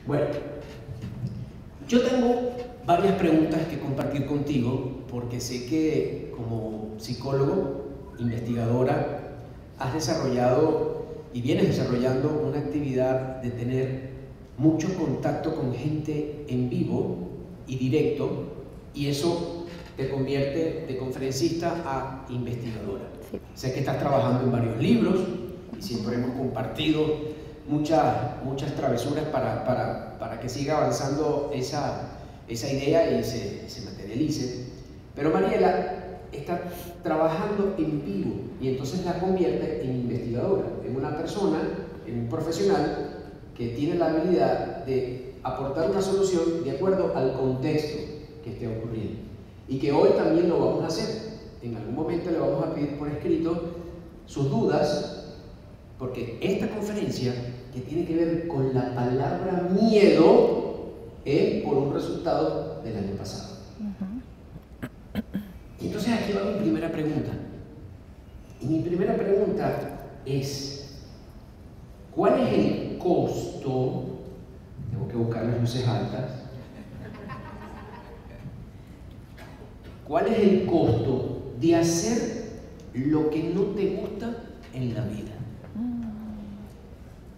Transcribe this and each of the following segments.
Bueno, yo tengo varias preguntas que compartir contigo porque sé que como psicólogo, investigadora, has desarrollado y vienes desarrollando una actividad de tener mucho contacto con gente en vivo y directo, y eso te convierte de conferencista a investigadora. Sí. Sé que estás trabajando en varios libros y siempre hemos compartido muchas travesuras para que siga avanzando esa idea y se materialice. Pero Mariela está trabajando en vivo y entonces la convierte en investigadora, en una persona, en un profesional que tiene la habilidad de aportar una solución de acuerdo al contexto que esté ocurriendo. Y que hoy también lo vamos a hacer. En algún momento le vamos a pedir por escrito sus dudas, porque esta conferencia, que tiene que ver con la palabra miedo, es por un resultado del año pasado. Y entonces aquí va mi primera pregunta. Y mi primera pregunta es, ¿cuál es el costo? Tengo que buscar las luces altas. ¿Cuál es el costo de hacer lo que no te gusta en la vida?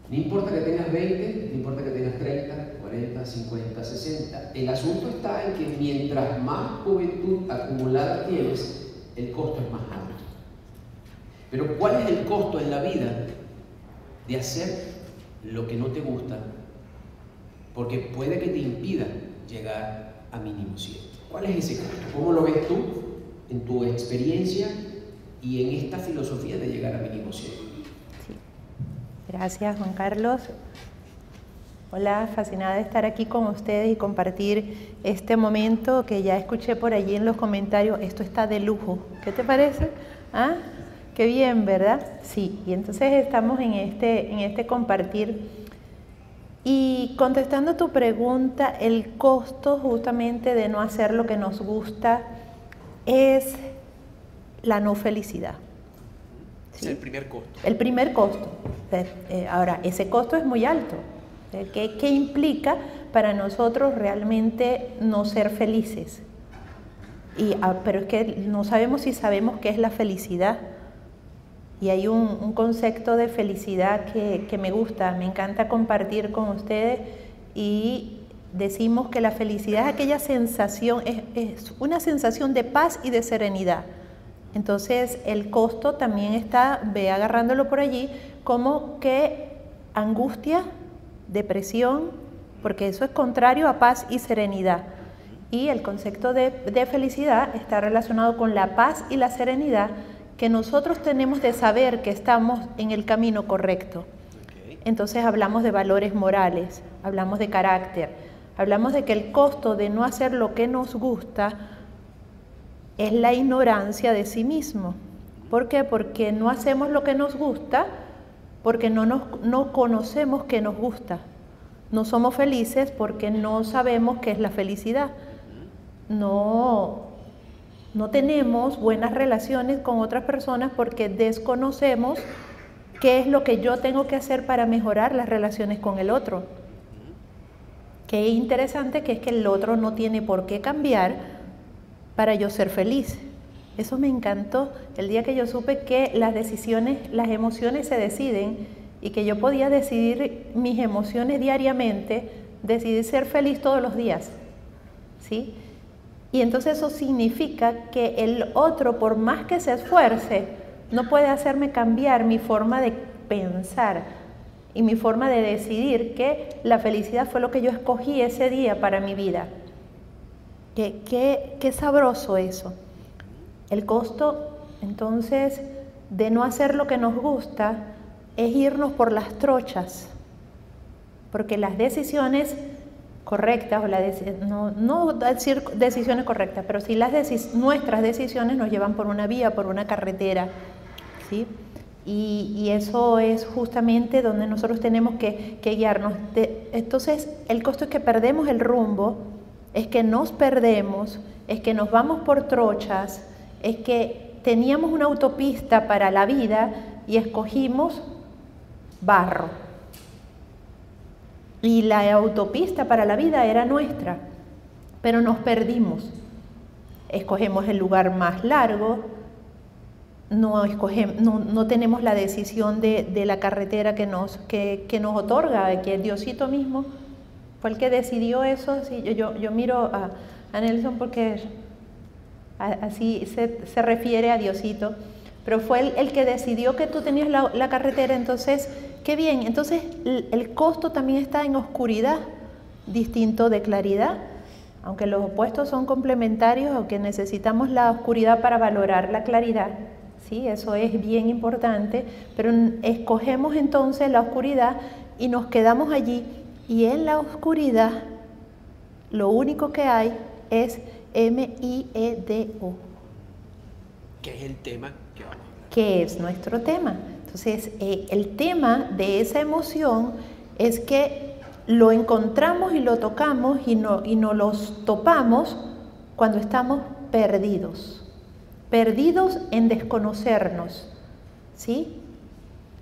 No importa que tengas 20, no importa que tengas 30, 40, 50, 60. El asunto está en que mientras más juventud acumulada tienes, el costo es más alto. Pero ¿cuál es el costo en la vida de hacer lo que no te gusta? Porque puede que te impida llegar a mínimo 100. ¿Cuál es ese costo? ¿Cómo lo ves tú en tu experiencia y en esta filosofía de llegar a mínimo 100? Gracias, Juan Carlos. Hola, fascinada de estar aquí con ustedes y compartir este momento que ya escuché por allí en los comentarios. Esto está de lujo. ¿Qué te parece? ¿Ah? Qué bien, ¿verdad? Sí, y entonces estamos en este compartir. Y contestando tu pregunta, el costo justamente de no hacer lo que nos gusta es la no felicidad. ¿Sí? Es el primer costo. El primer costo. Ahora, ese costo es muy alto. ¿Qué implica para nosotros realmente no ser felices? Pero es que no sabemos si sabemos qué es la felicidad. Y hay un concepto de felicidad que me gusta, me encanta compartir con ustedes, y decimos que la felicidad es aquella sensación, es una sensación de paz y de serenidad. Entonces el costo también está, ve agarrándolo por allí, como que angustia, depresión, porque eso es contrario a paz y serenidad. Y el concepto de felicidad está relacionado con la paz y la serenidad que nosotros tenemos de saber que estamos en el camino correcto. Entonces hablamos de valores morales, hablamos de carácter, hablamos de que el costo de no hacer lo que nos gusta es la ignorancia de sí mismo. ¿Por qué? Porque no hacemos lo que nos gusta, porque no conocemos qué nos gusta. No somos felices porque no sabemos qué es la felicidad. No tenemos buenas relaciones con otras personas porque desconocemos qué es lo que yo tengo que hacer para mejorar las relaciones con el otro. Qué interesante que es que el otro no tiene por qué cambiar para yo ser feliz. Eso me encantó el día que yo supe que las decisiones, las emociones se deciden, y que yo podía decidir mis emociones diariamente, decidir ser feliz todos los días, ¿sí? Y entonces eso significa que el otro, por más que se esfuerce, no puede hacerme cambiar mi forma de pensar y mi forma de decidir que la felicidad fue lo que yo escogí ese día para mi vida. Qué sabroso eso. El costo, entonces, de no hacer lo que nos gusta es irnos por las trochas, porque las decisiones correctas, no decir decisiones correctas, pero sí nuestras decisiones nos llevan por una vía, por una carretera, ¿sí? Y eso es justamente donde nosotros tenemos que guiarnos. Entonces, el costo es que perdemos el rumbo, es que nos perdemos, es que nos vamos por trochas, es que teníamos una autopista para la vida y escogimos barro. y la autopista para la vida era nuestra, pero nos perdimos. Escogemos el lugar más largo, no tenemos la decisión de la carretera que nos otorga, que Diosito mismo fue el que decidió eso. Sí, yo miro a Nelson porque así se refiere a Diosito, pero fue el que decidió que tú tenías la carretera. Entonces, qué bien. Entonces el costo también está en oscuridad, distinto de claridad. Aunque los opuestos son complementarios, aunque necesitamos la oscuridad para valorar la claridad, ¿sí? Eso es bien importante, pero escogemos entonces la oscuridad y nos quedamos allí, y en la oscuridad lo único que hay es miedo. ¿Qué es el tema que vamos a hablar? Que es nuestro tema. Entonces, el tema de esa emoción es que lo encontramos y lo tocamos y no los topamos cuando estamos perdidos en desconocernos, ¿sí?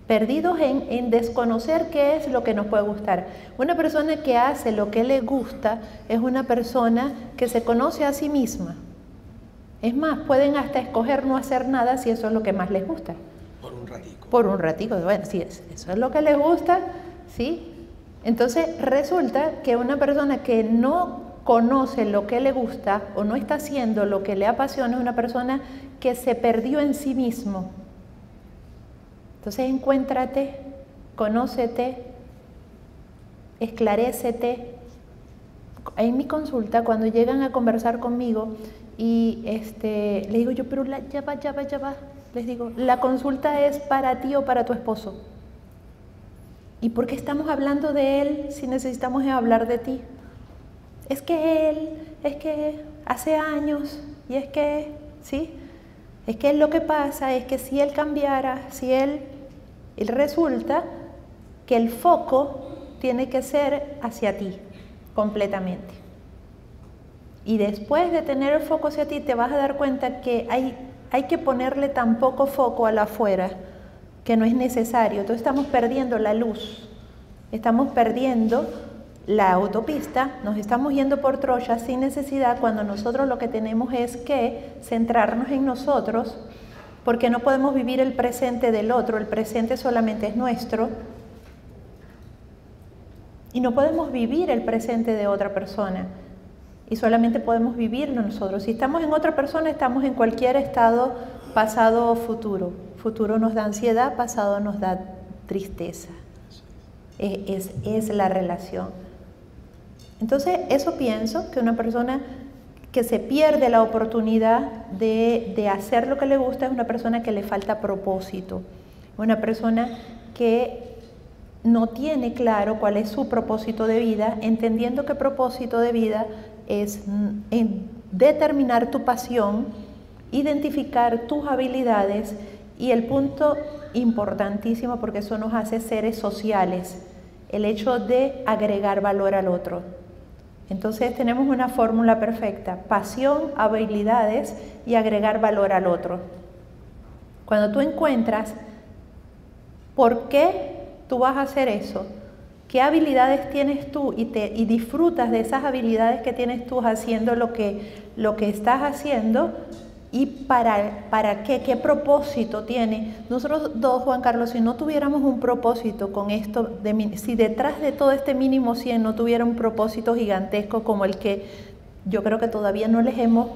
Perdidos en desconocer qué es lo que nos puede gustar. Una persona que hace lo que le gusta es una persona que se conoce a sí misma. Es más, pueden hasta escoger no hacer nada si eso es lo que más les gusta. Por un ratico. Por un ratico, bueno, sí, eso es lo que les gusta, ¿sí? Entonces resulta que una persona que no conoce lo que le gusta o no está haciendo lo que le apasiona es una persona que se perdió en sí mismo. Entonces encuéntrate, conócete, esclarécete. En mi consulta, cuando llegan a conversar conmigo y le digo yo, pero ya va, les digo, la consulta es para ti o para tu esposo. ¿Y por qué estamos hablando de él si necesitamos hablar de ti? Es que hace años, y es que, ¿sí? Es que lo que pasa es que si él cambiara, él resulta que el foco tiene que ser hacia ti, completamente. Y después de tener el foco hacia ti, te vas a dar cuenta que hay que ponerle tan poco foco a la afuera, que no es necesario. Entonces estamos perdiendo la luz, estamos perdiendo la autopista, nos estamos yendo por Troya sin necesidad, cuando nosotros lo que tenemos es que centrarnos en nosotros, porque no podemos vivir el presente del otro, el presente solamente es nuestro, y no podemos vivir el presente de otra persona, y solamente podemos vivirlo nosotros. Si estamos en otra persona, estamos en cualquier estado, pasado o futuro. Futuro nos da ansiedad, pasado nos da tristeza. Es la relación. Entonces, eso pienso, que una persona que se pierde la oportunidad de hacer lo que le gusta es una persona que le falta propósito. Una persona que no tiene claro cuál es su propósito de vida, entendiendo que propósito de vida es determinar tu pasión, identificar tus habilidades y el punto importantísimo, porque eso nos hace seres sociales, el hecho de agregar valor al otro. Entonces tenemos una fórmula perfecta: pasión, habilidades y agregar valor al otro. Cuando tú encuentras por qué tú vas a hacer eso, qué habilidades tienes tú y disfrutas de esas habilidades que tienes tú haciendo lo que estás haciendo, y para qué propósito tiene. Nosotros dos, Juan Carlos, si no tuviéramos un propósito con esto, si detrás de todo este mínimo 100 no tuviera un propósito gigantesco como el que yo creo que todavía no les hemos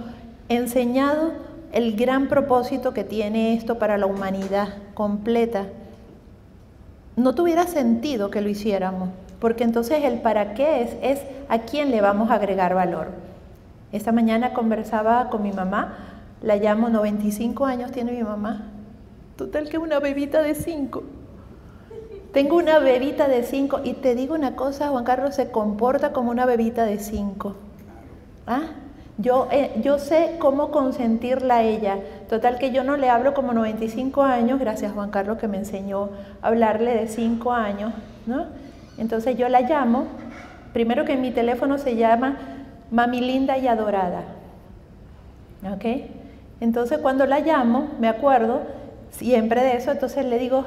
enseñado, el gran propósito que tiene esto para la humanidad completa, no tuviera sentido que lo hiciéramos, porque entonces el para qué es a quién le vamos a agregar valor. Esta mañana conversaba con mi mamá, la llamo, 95 años tiene mi mamá, total que una bebita de 5. Tengo una bebita de 5 y te digo una cosa, Juan Carlos, se comporta como una bebita de 5. ¿Ah? Yo sé cómo consentirla a ella, total que yo no le hablo como 95 años, gracias Juan Carlos que me enseñó a hablarle de 5 años, ¿no? Entonces yo la llamo, primero que en mi teléfono se llama Mami Linda y Adorada, ¿ok? Entonces cuando la llamo, me acuerdo siempre de eso, entonces le digo,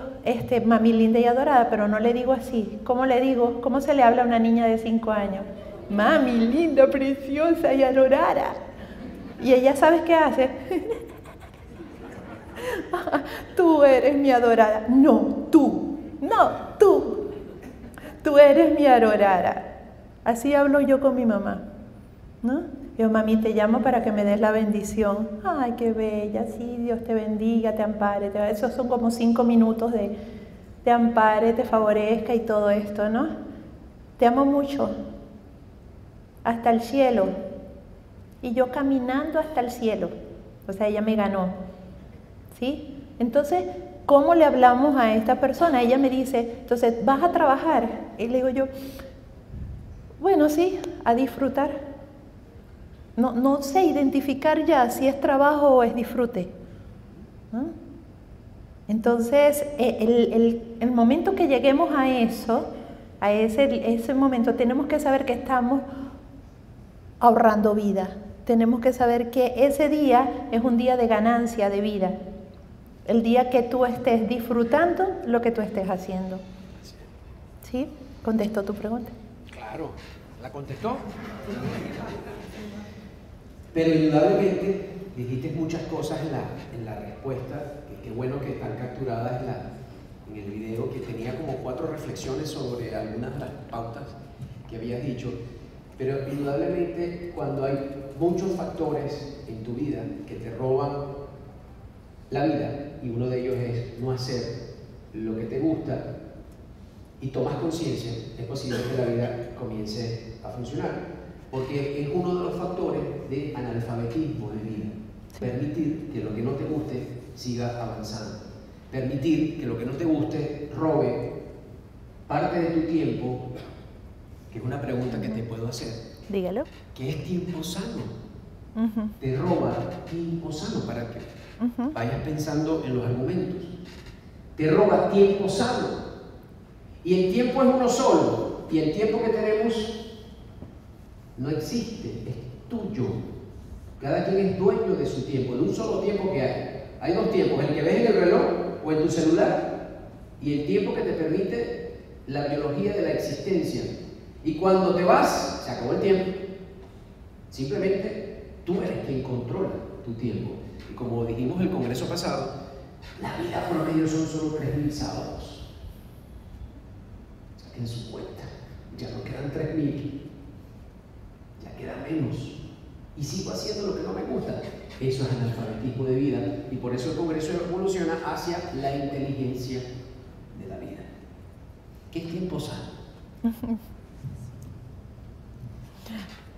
mami linda y adorada, pero no le digo así. ¿Cómo le digo? ¿Cómo se le habla a una niña de 5 años? Mami linda, preciosa y adorada. Y ella, ¿sabes qué hace? Tú eres mi adorada. No, tú. No, tú. Tú eres mi adorada. Así hablo yo con mi mamá, ¿no? Yo, mami, te llamo para que me des la bendición. Ay, qué bella, sí, Dios te bendiga, te ampare. Esos son como 5 minutos de te ampare, te favorezca y todo esto, ¿no? Te amo mucho, hasta el cielo. Y yo caminando hasta el cielo. O sea, ella me ganó, ¿sí? Entonces, ¿cómo le hablamos a esta persona? Ella me dice, entonces, ¿vas a trabajar? Y le digo yo, bueno, sí, a disfrutar. No sé identificar ya si es trabajo o es disfrute, ¿no? Entonces, el momento que lleguemos a eso, a ese momento, tenemos que saber que estamos ahorrando vida. Tenemos que saber que ese día es un día de ganancia de vida. El día que tú estés disfrutando lo que tú estés haciendo. ¿Sí? ¿Contestó tu pregunta? Claro. ¿La contestó? Pero indudablemente dijiste muchas cosas en la respuesta, que qué bueno que están capturadas en el video, que tenía como 4 reflexiones sobre algunas de las pautas que habías dicho. Pero indudablemente cuando hay muchos factores en tu vida que te roban la vida, y uno de ellos es no hacer lo que te gusta, y tomas conciencia, es posible que la vida comience a funcionar. Porque es uno de los factores de analfabetismo de vida. Sí. Permitir que lo que no te guste siga avanzando. Permitir que lo que no te guste robe parte de tu tiempo, que es una pregunta que te puedo hacer. Dígalo. ¿Qué es tiempo sano? Te roba tiempo sano para que vayas pensando en los argumentos. Te roba tiempo sano. Y el tiempo es uno solo. Y el tiempo que tenemos no existe, es tuyo. Cada quien es dueño de su tiempo, de un solo tiempo que hay. Hay 2 tiempos, el que ves en el reloj o en tu celular, y el tiempo que te permite la biología de la existencia. Y cuando te vas, se acabó el tiempo. Simplemente tú eres quien controla tu tiempo. Y como dijimos en el congreso pasado, la vida promedio son solo 3.000 sábados. Saquen su cuenta, ya no quedan 3.000. Queda menos y sigo haciendo lo que no me gusta. Eso es analfabetismo de vida, y por eso el Congreso evoluciona hacia la inteligencia de la vida. ¿Qué es tiempo sano?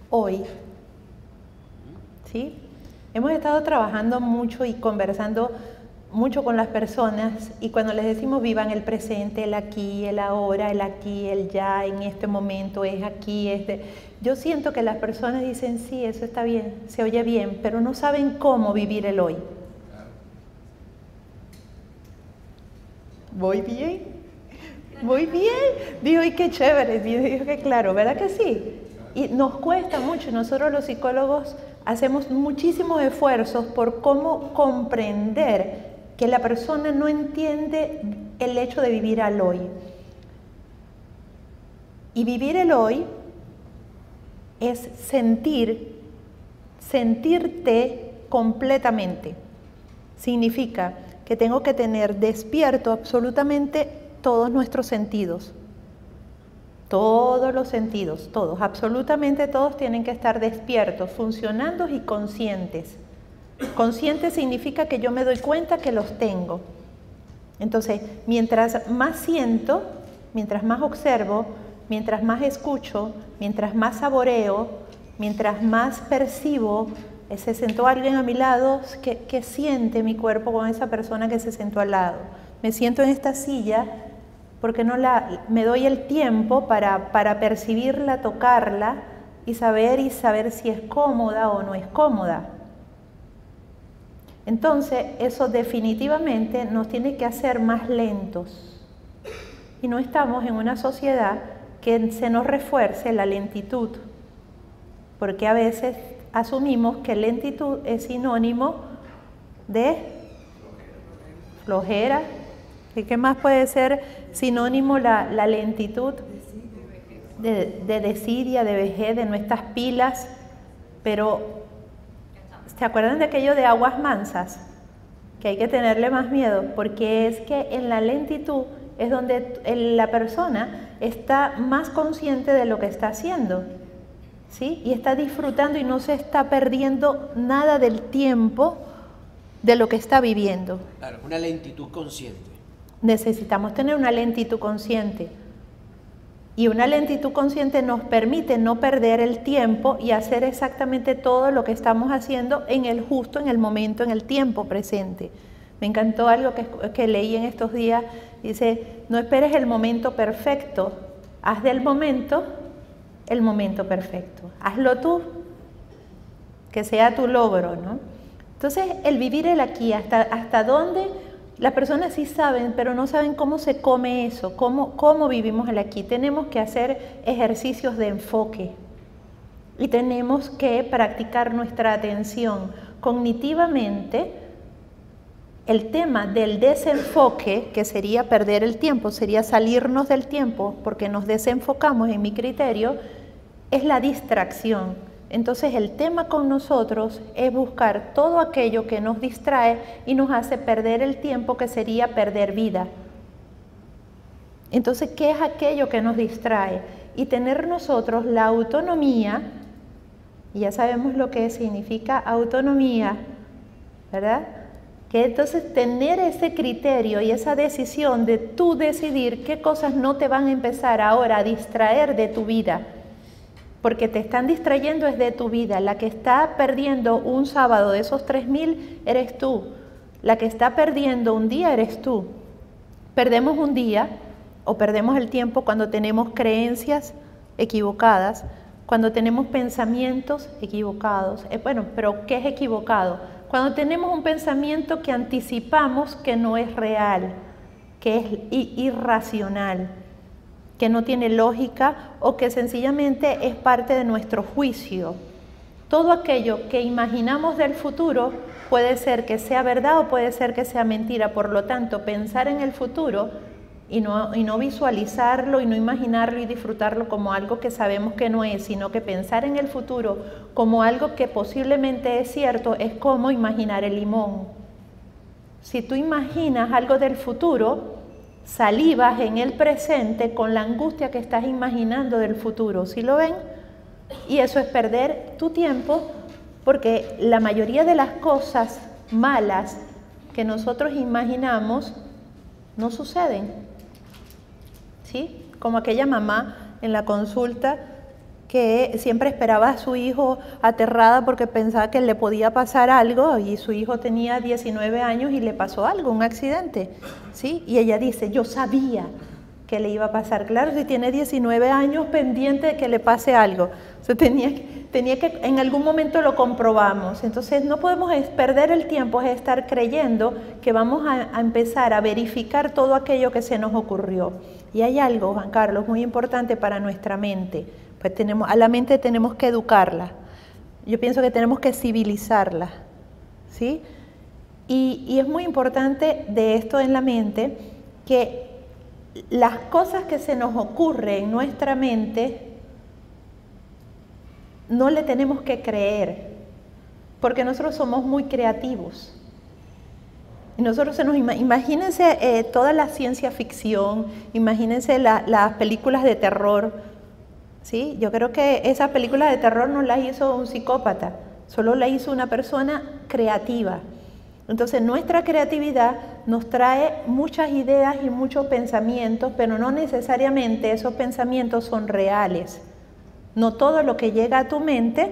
Hoy, ¿sí? Hemos estado trabajando mucho y conversando mucho con las personas, y cuando les decimos vivan el presente, el aquí, el ahora, el aquí, el ya, en este momento, es aquí, yo siento que las personas dicen, sí, eso está bien, se oye bien, pero no saben cómo vivir el hoy. ¿Voy bien? ¿Voy bien? Digo, y qué chévere, digo que claro, ¿verdad que sí? Y nos cuesta mucho, nosotros los psicólogos hacemos muchísimos esfuerzos por cómo comprender que la persona no entiende el hecho de vivir al hoy. Y vivir el hoy es sentirte completamente. Significa que tengo que tener despierto absolutamente todos nuestros sentidos. Todos los sentidos, todos, absolutamente todos tienen que estar despiertos, funcionando y conscientes. Consciente significa que yo me doy cuenta que los tengo. Entonces, mientras más siento, mientras más observo, mientras más escucho, mientras más saboreo, mientras más percibo, se sentó alguien a mi lado, ¿qué siente mi cuerpo con esa persona que se sentó al lado? Me siento en esta silla porque me doy el tiempo para percibirla, tocarla y saber si es cómoda o no es cómoda. Entonces, eso definitivamente nos tiene que hacer más lentos. Y no estamos en una sociedad que se nos refuerce la lentitud, porque a veces asumimos que lentitud es sinónimo de flojera, ¿Qué más puede ser sinónimo la lentitud? De desidia, de vejez, de nuestras pilas. Pero, ¿se acuerdan de aquello de aguas mansas? Que hay que tenerle más miedo, porque es que en la lentitud es donde la persona está más consciente de lo que está haciendo, ¿sí? Y está disfrutando y no se está perdiendo nada del tiempo de lo que está viviendo. Claro, una lentitud consciente. Necesitamos tener una lentitud consciente. Y una lentitud consciente nos permite no perder el tiempo y hacer exactamente todo lo que estamos haciendo en el justo, en el momento, en el tiempo presente. Me encantó algo que leí en estos días. Dice, no esperes el momento perfecto, haz del momento el momento perfecto. Hazlo tú, que sea tu logro, ¿no? Entonces, el vivir el aquí, hasta dónde las personas sí saben, pero no saben cómo se come eso, cómo vivimos el aquí. Tenemos que hacer ejercicios de enfoque y tenemos que practicar nuestra atención cognitivamente. El tema del desenfoque, que sería perder el tiempo, sería salirnos del tiempo porque nos desenfocamos, en mi criterio, es la distracción. Entonces el tema con nosotros es buscar todo aquello que nos distrae y nos hace perder el tiempo, que sería perder vida. Entonces, ¿qué es aquello que nos distrae? Y tener nosotros la autonomía, y ya sabemos lo que significa autonomía, ¿verdad? Que entonces tener ese criterio y esa decisión de tú decidir qué cosas no te van a empezar ahora a distraer de tu vida. Porque te están distrayendo es de tu vida. La que está perdiendo un sábado de esos 3.000 eres tú. La que está perdiendo un día eres tú. Perdemos un día o perdemos el tiempo cuando tenemos creencias equivocadas, cuando tenemos pensamientos equivocados. Bueno, pero ¿qué es equivocado? Cuando tenemos un pensamiento que anticipamos que no es real, que es irracional, que no tiene lógica o que sencillamente es parte de nuestro juicio. Todo aquello que imaginamos del futuro puede ser que sea verdad o puede ser que sea mentira. Por lo tanto, pensar en el futuro y no visualizarlo y no imaginarlo y disfrutarlo como algo que sabemos que no es, sino que pensar en el futuro como algo que posiblemente es cierto, es como imaginar el limón. Si tú imaginas algo del futuro, salivas en el presente con la angustia que estás imaginando del futuro. ¿Sí lo ven? Y eso es perder tu tiempo, porque la mayoría de las cosas malas que nosotros imaginamos no suceden. ¿Sí? Como aquella mamá en la consulta que siempre esperaba a su hijo aterrada porque pensaba que le podía pasar algo, y su hijo tenía 19 años y le pasó algo, un accidente, ¿sí? Y ella dice, yo sabía que le iba a pasar. Claro, si tiene 19 años pendiente de que le pase algo. O sea, tenía que, en algún momento lo comprobamos. Entonces no podemos perder el tiempo, es estar creyendo que vamos a empezar a verificar todo aquello que se nos ocurrió. Y hay algo, Juan Carlos, muy importante para nuestra mente. Pues a la mente tenemos que educarla. Yo pienso que tenemos que civilizarla, ¿sí? Y es muy importante de esto en la mente, que las cosas que se nos ocurren en nuestra mente no le tenemos que creer, porque nosotros somos muy creativos. Y nosotros imagínense toda la ciencia ficción, imagínense las películas de terror. ¿Sí? Yo creo que esas películas de terror no las hizo un psicópata, solo la hizo una persona creativa. Entonces nuestra creatividad nos trae muchas ideas y muchos pensamientos, pero no necesariamente esos pensamientos son reales. No todo lo que llega a tu mente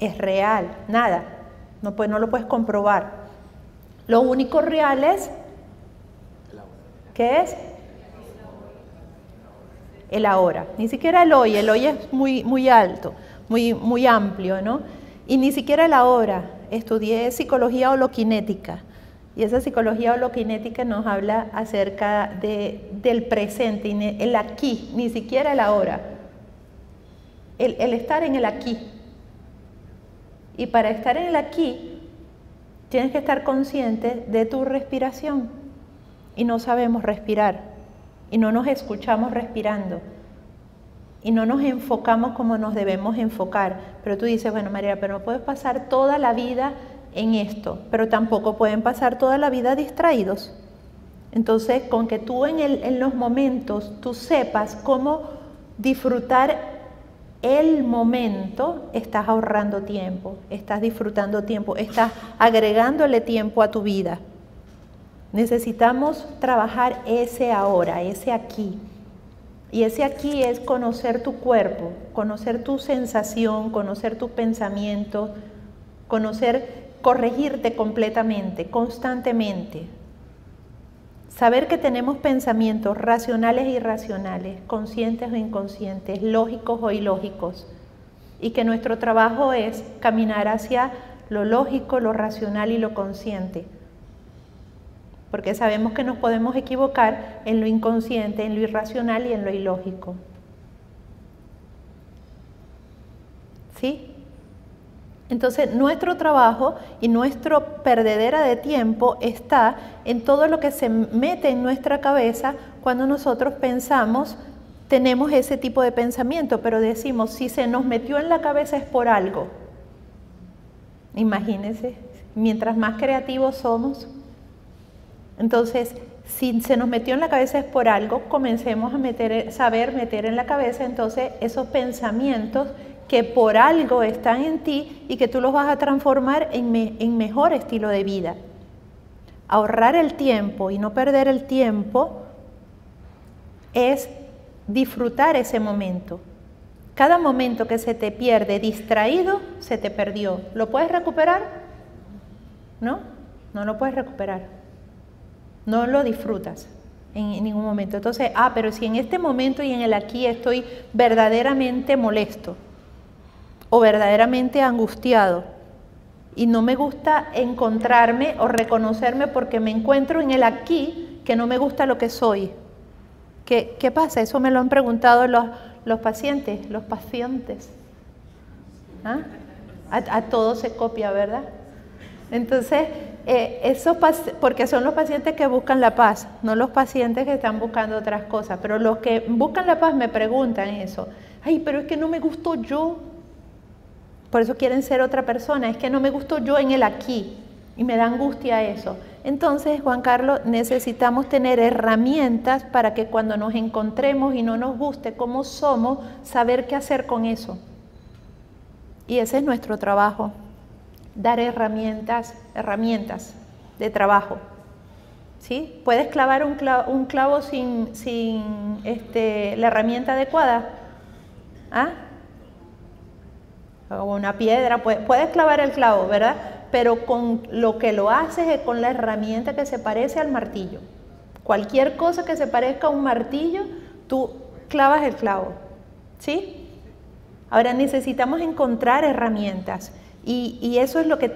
es real, nada, no lo puedes comprobar. Lo único real es, ¿qué es? El ahora, ni siquiera el hoy es muy alto, muy amplio, ¿no? Y ni siquiera el ahora. Estudié psicología holoquinética, y esa psicología holoquinética nos habla acerca del presente, el aquí, ni siquiera el ahora, el estar en el aquí. Y para estar en el aquí, tienes que estar consciente de tu respiración. y no sabemos respirar y no nos escuchamos respirando y no nos enfocamos como nos debemos enfocar. Pero tú dices, bueno, María, pero no puedes pasar toda la vida en esto, pero tampoco pueden pasar toda la vida distraídos. Entonces, con que tú en los momentos tú sepas cómo disfrutar el momento, estás ahorrando tiempo, estás disfrutando tiempo, estás agregándole tiempo a tu vida. Necesitamos trabajar ese ahora, ese aquí. Y ese aquí es conocer tu cuerpo, conocer tu sensación, conocer tus pensamientos, corregirte completamente, constantemente. Saber que tenemos pensamientos racionales e irracionales, conscientes o inconscientes, lógicos o ilógicos, y que nuestro trabajo es caminar hacia lo lógico, lo racional y lo consciente. Porque sabemos que nos podemos equivocar en lo inconsciente, en lo irracional y en lo ilógico. ¿Sí? Entonces, nuestro trabajo y nuestra perdedera de tiempo está en todo lo que se mete en nuestra cabeza cuando nosotros pensamos, tenemos ese tipo de pensamiento, pero decimos, si se nos metió en la cabeza es por algo. Imagínense, mientras más creativos somos. Entonces, si se nos metió en la cabeza es por algo, comencemos a saber meter en la cabeza entonces esos pensamientos que por algo están en ti y que tú los vas a transformar en mejor estilo de vida. Ahorrar el tiempo y no perder el tiempo es disfrutar ese momento. Cada momento que se te pierde distraído, se te perdió. ¿Lo puedes recuperar? ¿No? No lo puedes recuperar. No lo disfrutas en ningún momento. Entonces, pero si en este momento y en el aquí estoy verdaderamente molesto o verdaderamente angustiado y no me gusta encontrarme o reconocerme porque me encuentro en el aquí que no me gusta lo que soy. ¿Qué pasa? Eso me lo han preguntado los pacientes. ¿Ah? A todos se copia, ¿verdad? Entonces, porque son los pacientes que buscan la paz, no los pacientes que están buscando otras cosas, pero los que buscan la paz me preguntan eso. Ay, pero es que no me gustó yo. Por eso quieren ser otra persona, es que no me gustó yo en el aquí y me da angustia eso. Entonces, Juan Carlos, necesitamos tener herramientas para que cuando nos encontremos y no nos guste cómo somos, saber qué hacer con eso. Y ese es nuestro trabajo. Dar herramientas de trabajo. ¿Sí? ¿Puedes clavar un clavo sin la herramienta adecuada? ¿Ah? O una piedra, puedes clavar el clavo, ¿verdad? Pero con lo que lo haces es con la herramienta que se parece al martillo. Cualquier cosa que se parezca a un martillo, tú clavas el clavo. ¿Sí? Ahora necesitamos encontrar herramientas. Y eso es lo que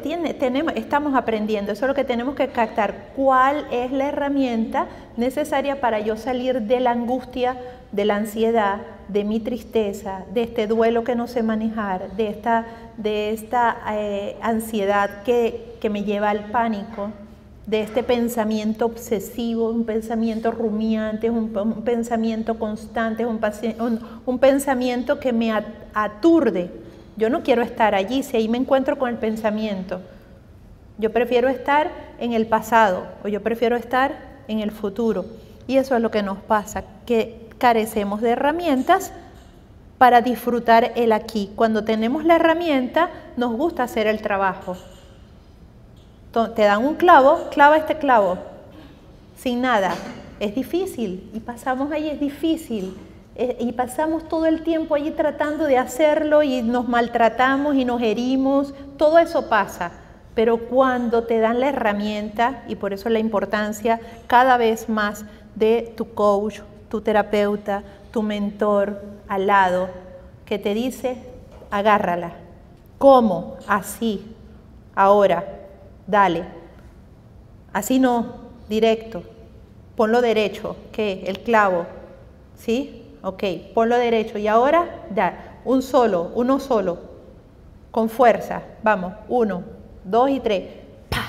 estamos aprendiendo, eso es lo que tenemos que captar. ¿Cuál es la herramienta necesaria para yo salir de la angustia, de la ansiedad, de mi tristeza, de este duelo que no sé manejar, de esta ansiedad que me lleva al pánico, de este pensamiento obsesivo, un pensamiento rumiante, un pensamiento constante, un pensamiento que me aturde? Yo no quiero estar allí, si ahí me encuentro con el pensamiento. Yo prefiero estar en el pasado o yo prefiero estar en el futuro. Y eso es lo que nos pasa, que carecemos de herramientas para disfrutar el aquí. Cuando tenemos la herramienta, nos gusta hacer el trabajo. Te dan un clavo, clava este clavo, sin nada. Es difícil y pasamos ahí, es difícil. Y pasamos todo el tiempo allí tratando de hacerlo y nos maltratamos y nos herimos, todo eso pasa, pero cuando te dan la herramienta, y por eso la importancia cada vez más de tu coach, tu terapeuta, tu mentor al lado, que te dice, agárrala. ¿Cómo? Así, ahora, dale. Así no, directo, ponlo derecho, ¿qué? El clavo, ¿sí? Ok, ponlo derecho y ahora da uno solo, con fuerza, vamos, 1, 2 y 3, ¡pa!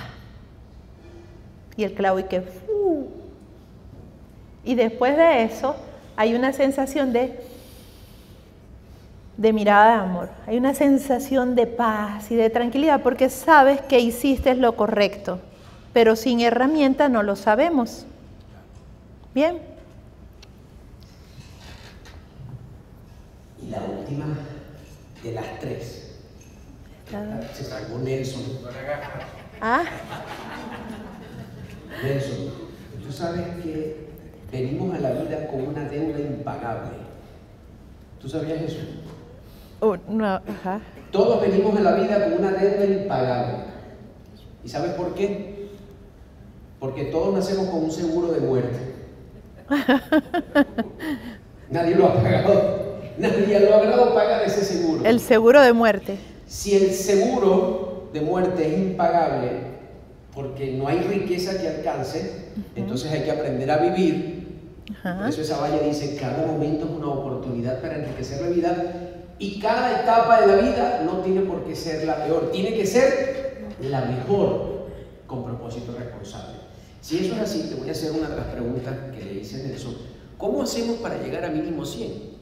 Y el clavo y que Y después de eso hay una sensación de mirada de amor, hay una sensación de paz y de tranquilidad porque sabes que hiciste lo correcto, pero sin herramienta no lo sabemos. Bien. Y la última de las tres. Se sacó Nelson. Ah. Nelson, tú sabes que venimos a la vida con una deuda impagable. ¿Tú sabías eso? No, ajá. Todos venimos a la vida con una deuda impagable. ¿Y sabes por qué? Porque todos nacemos con un seguro de muerte. Nadie lo ha pagado. Nadie ha logrado pagar ese seguro. El seguro de muerte. Si el seguro de muerte es impagable porque no hay riqueza que alcance, entonces hay que aprender a vivir. Por eso esa valla dice, cada momento es una oportunidad para enriquecer la vida y cada etapa de la vida no tiene por qué ser la peor, tiene que ser la mejor con propósito responsable. Si eso es así, te voy a hacer una de las preguntas que le hice a Nelson. ¿Cómo hacemos para llegar a mínimo 100?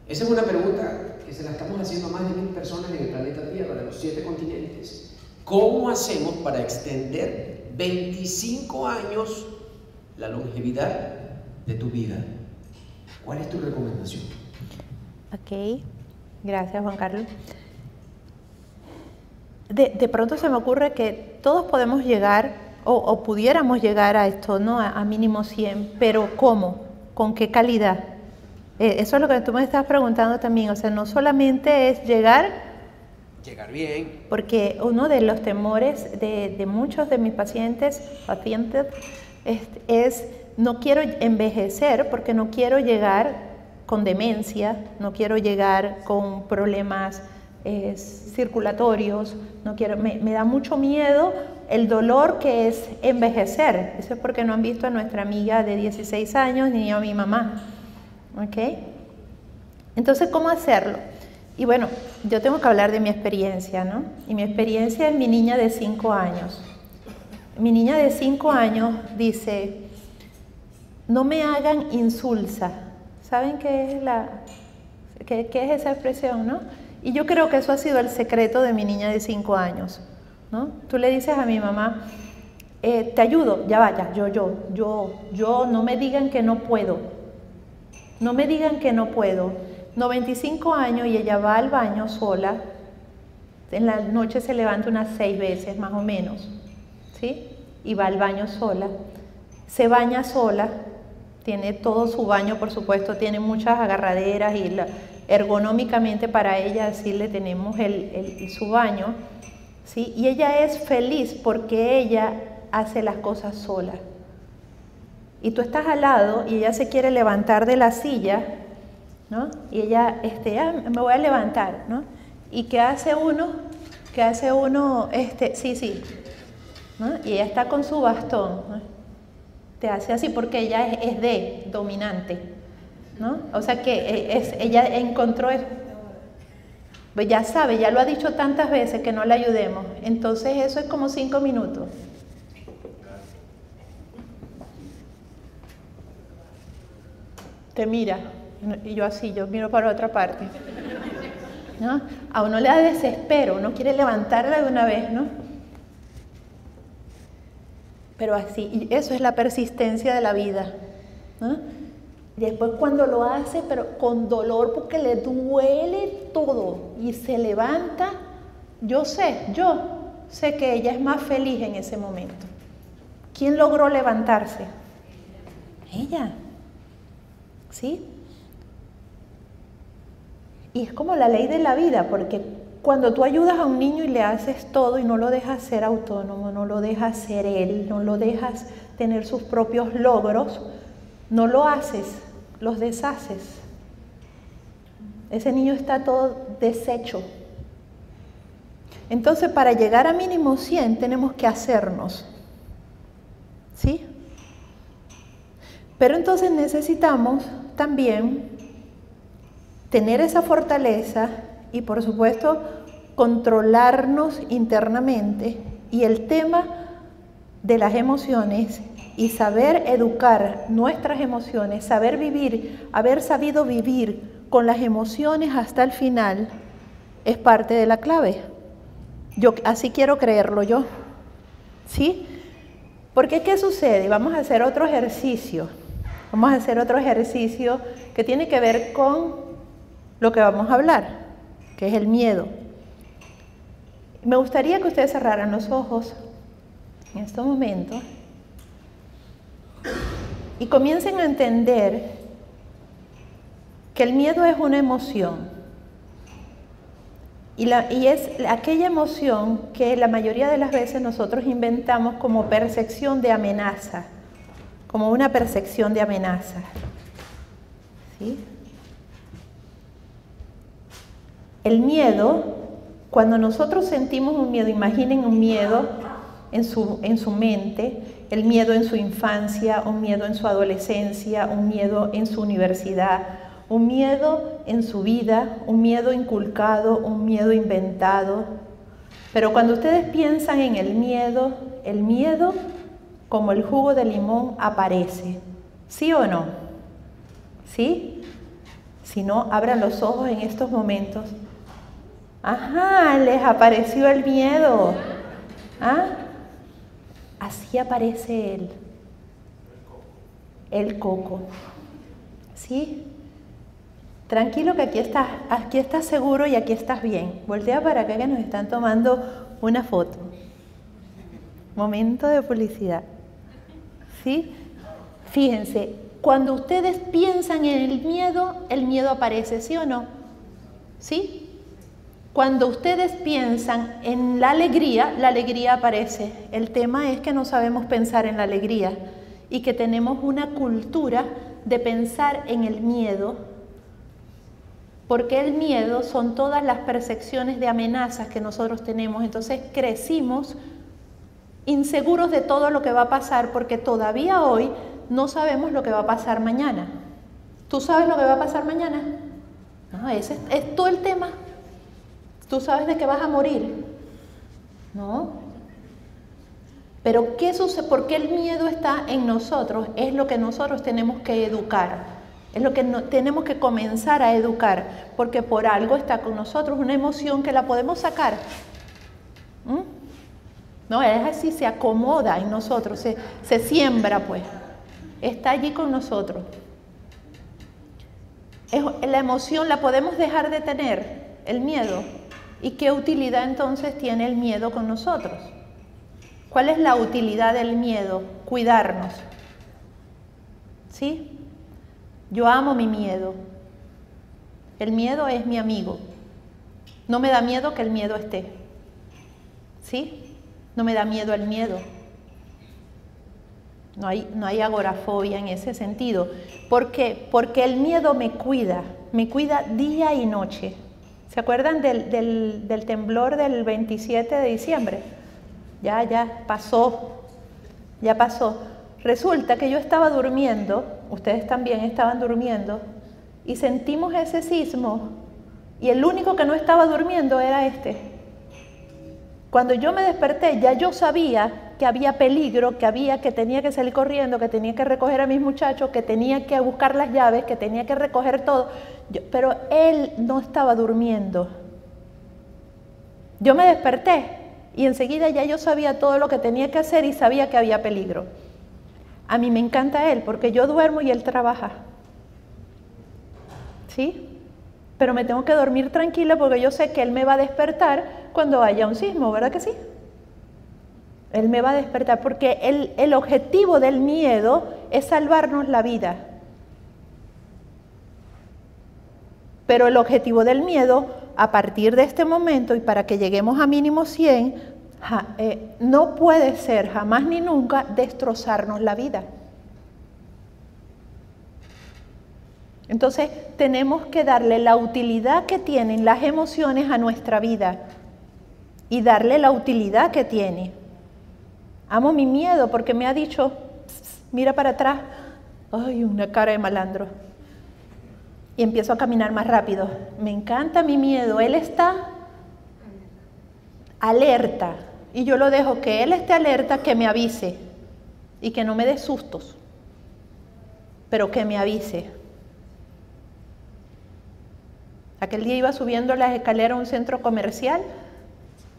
Esa es una pregunta que se la estamos haciendo a más de 1000 personas en el planeta Tierra, de los 7 continentes. ¿Cómo hacemos para extender 25 años la longevidad de tu vida? ¿Cuál es tu recomendación? Ok, gracias Juan Carlos. De pronto se me ocurre que todos podemos llegar o pudiéramos llegar a esto, ¿no? A mínimo 100, pero ¿cómo? ¿Con qué calidad? Eso es lo que tú me estás preguntando también, o sea, no solamente es llegar bien, porque uno de los temores de muchos de mis pacientes es no quiero envejecer porque no quiero llegar con demencia, no quiero llegar con problemas circulatorios, no quiero, me da mucho miedo el dolor que es envejecer. Eso es porque no han visto a nuestra amiga de 16 años ni a mi mamá. ¿Ok? Entonces, ¿cómo hacerlo? Y bueno, yo tengo que hablar de mi experiencia, ¿no? Y mi experiencia es mi niña de 5 años. Mi niña de 5 años dice, no me hagan insulsa. ¿Saben qué es qué es esa expresión, no? Y yo creo que eso ha sido el secreto de mi niña de 5 años, ¿no? Tú le dices a mi mamá, te ayudo, ya vaya, yo, no me digan que no puedo. No me digan que no puedo. 95 años y ella va al baño sola. En la noche se levanta unas 6 veces más o menos, ¿sí? Y va al baño sola. Se baña sola. Tiene todo su baño, por supuesto, tiene muchas agarraderas y ergonómicamente para ella así le tenemos su baño, ¿sí? Y ella es feliz porque ella hace las cosas sola. Y tú estás al lado y ella se quiere levantar de la silla, ¿no? Y ella, me voy a levantar, ¿no? ¿Y qué hace uno? Sí, ¿no? Y ella está con su bastón, ¿no? Te hace así porque ella es dominante, ¿no? O sea que ella encontró eso. Pues ya sabe, ya lo ha dicho tantas veces que no la ayudemos. Entonces eso es como 5 minutos. Te mira, y yo así, yo miro para otra parte, ¿no? A uno le da desespero, uno quiere levantarla de una vez, ¿no? Pero así, y eso es la persistencia de la vida, ¿no? Después cuando lo hace, pero con dolor porque le duele todo y se levanta, yo sé que ella es más feliz en ese momento. ¿Quién logró levantarse? Ella. ¿Sí? Y es como la ley de la vida, porque cuando tú ayudas a un niño y le haces todo y no lo dejas ser autónomo, no lo dejas ser él, no lo dejas tener sus propios logros, no lo haces, los deshaces. Ese niño está todo deshecho. Entonces, para llegar a mínimo 100 tenemos que hacernos. ¿Sí? Pero entonces necesitamos también tener esa fortaleza y, por supuesto, controlarnos internamente. Y el tema de las emociones Y saber educar nuestras emociones, saber vivir, haber sabido vivir con las emociones hasta el final, es parte de la clave. Yo así quiero creerlo yo. ¿Sí? Porque ¿qué sucede? Vamos a hacer otro ejercicio. Vamos a hacer otro ejercicio que tiene que ver con lo que vamos a hablar, que es el miedo. Me gustaría que ustedes cerraran los ojos en estos momentos y comiencen a entender que el miedo es una emoción y es aquella emoción que la mayoría de las veces nosotros inventamos como percepción de amenaza, como una percepción de amenaza. ¿Sí? El miedo, cuando nosotros sentimos un miedo, imaginen un miedo en su mente, el miedo en su infancia, un miedo en su adolescencia, un miedo en su universidad, un miedo en su vida, un miedo inculcado, un miedo inventado. Pero cuando ustedes piensan en el miedo como el jugo de limón aparece. ¿Sí o no? ¿Sí? Si no, abran los ojos en estos momentos. Ajá, les apareció el miedo. ¿Ah? Así aparece él. El coco. ¿Sí? Tranquilo que aquí estás seguro y aquí estás bien. Voltea para acá que nos están tomando una foto. Momento de publicidad. ¿Sí? Fíjense, cuando ustedes piensan en el miedo aparece, ¿sí o no? ¿Sí? Cuando ustedes piensan en la alegría aparece. El tema es que no sabemos pensar en la alegría y que tenemos una cultura de pensar en el miedo, porque el miedo son todas las percepciones de amenazas que nosotros tenemos. Entonces crecimos inseguros de todo lo que va a pasar, porque todavía hoy no sabemos lo que va a pasar mañana. ¿Tú sabes lo que va a pasar mañana? No, ese es todo el tema. ¿Tú sabes de que vas a morir? ¿No? Pero ¿qué sucede? ¿Por qué el miedo está en nosotros? Es lo que nosotros tenemos que educar. Es lo que tenemos que comenzar a educar. Porque por algo está con nosotros una emoción que la podemos sacar. No, es así, se acomoda en nosotros, se siembra pues. Está allí con nosotros. La emoción la podemos dejar de tener, el miedo. ¿Y qué utilidad entonces tiene el miedo con nosotros? ¿Cuál es la utilidad del miedo? Cuidarnos. ¿Sí? Yo amo mi miedo. El miedo es mi amigo. No me da miedo que el miedo esté. ¿Sí? No me da miedo el miedo. No hay agorafobia en ese sentido. ¿Por qué? Porque el miedo me cuida día y noche. ¿Se acuerdan del temblor del 27 de diciembre? Ya pasó. Resulta que yo estaba durmiendo, ustedes también estaban durmiendo, y sentimos ese sismo, y el único que no estaba durmiendo era este. Cuando yo me desperté, ya yo sabía que había peligro, que tenía que salir corriendo, que tenía que recoger a mis muchachos, que tenía que buscar las llaves, que tenía que recoger todo. Pero él no estaba durmiendo. Yo me desperté y enseguida ya yo sabía todo lo que tenía que hacer y sabía que había peligro. A mí me encanta él porque yo duermo y él trabaja. ¿Sí? Pero me tengo que dormir tranquila porque yo sé que él me va a despertar cuando haya un sismo, ¿verdad que sí? Él me va a despertar porque el objetivo del miedo es salvarnos la vida. Pero el objetivo del miedo, a partir de este momento y para que lleguemos a mínimo 100, no puede ser jamás ni nunca destrozarnos la vida. Entonces tenemos que darle la utilidad que tienen las emociones a nuestra vida y darle la utilidad que tiene. Amo mi miedo porque me ha dicho, mira para atrás, ay, una cara de malandro. Y empiezo a caminar más rápido. Me encanta mi miedo, él está alerta. Y yo lo dejo que él esté alerta, que me avise. y que no me dé sustos, pero que me avise. Aquel día iba subiendo las escaleras a un centro comercial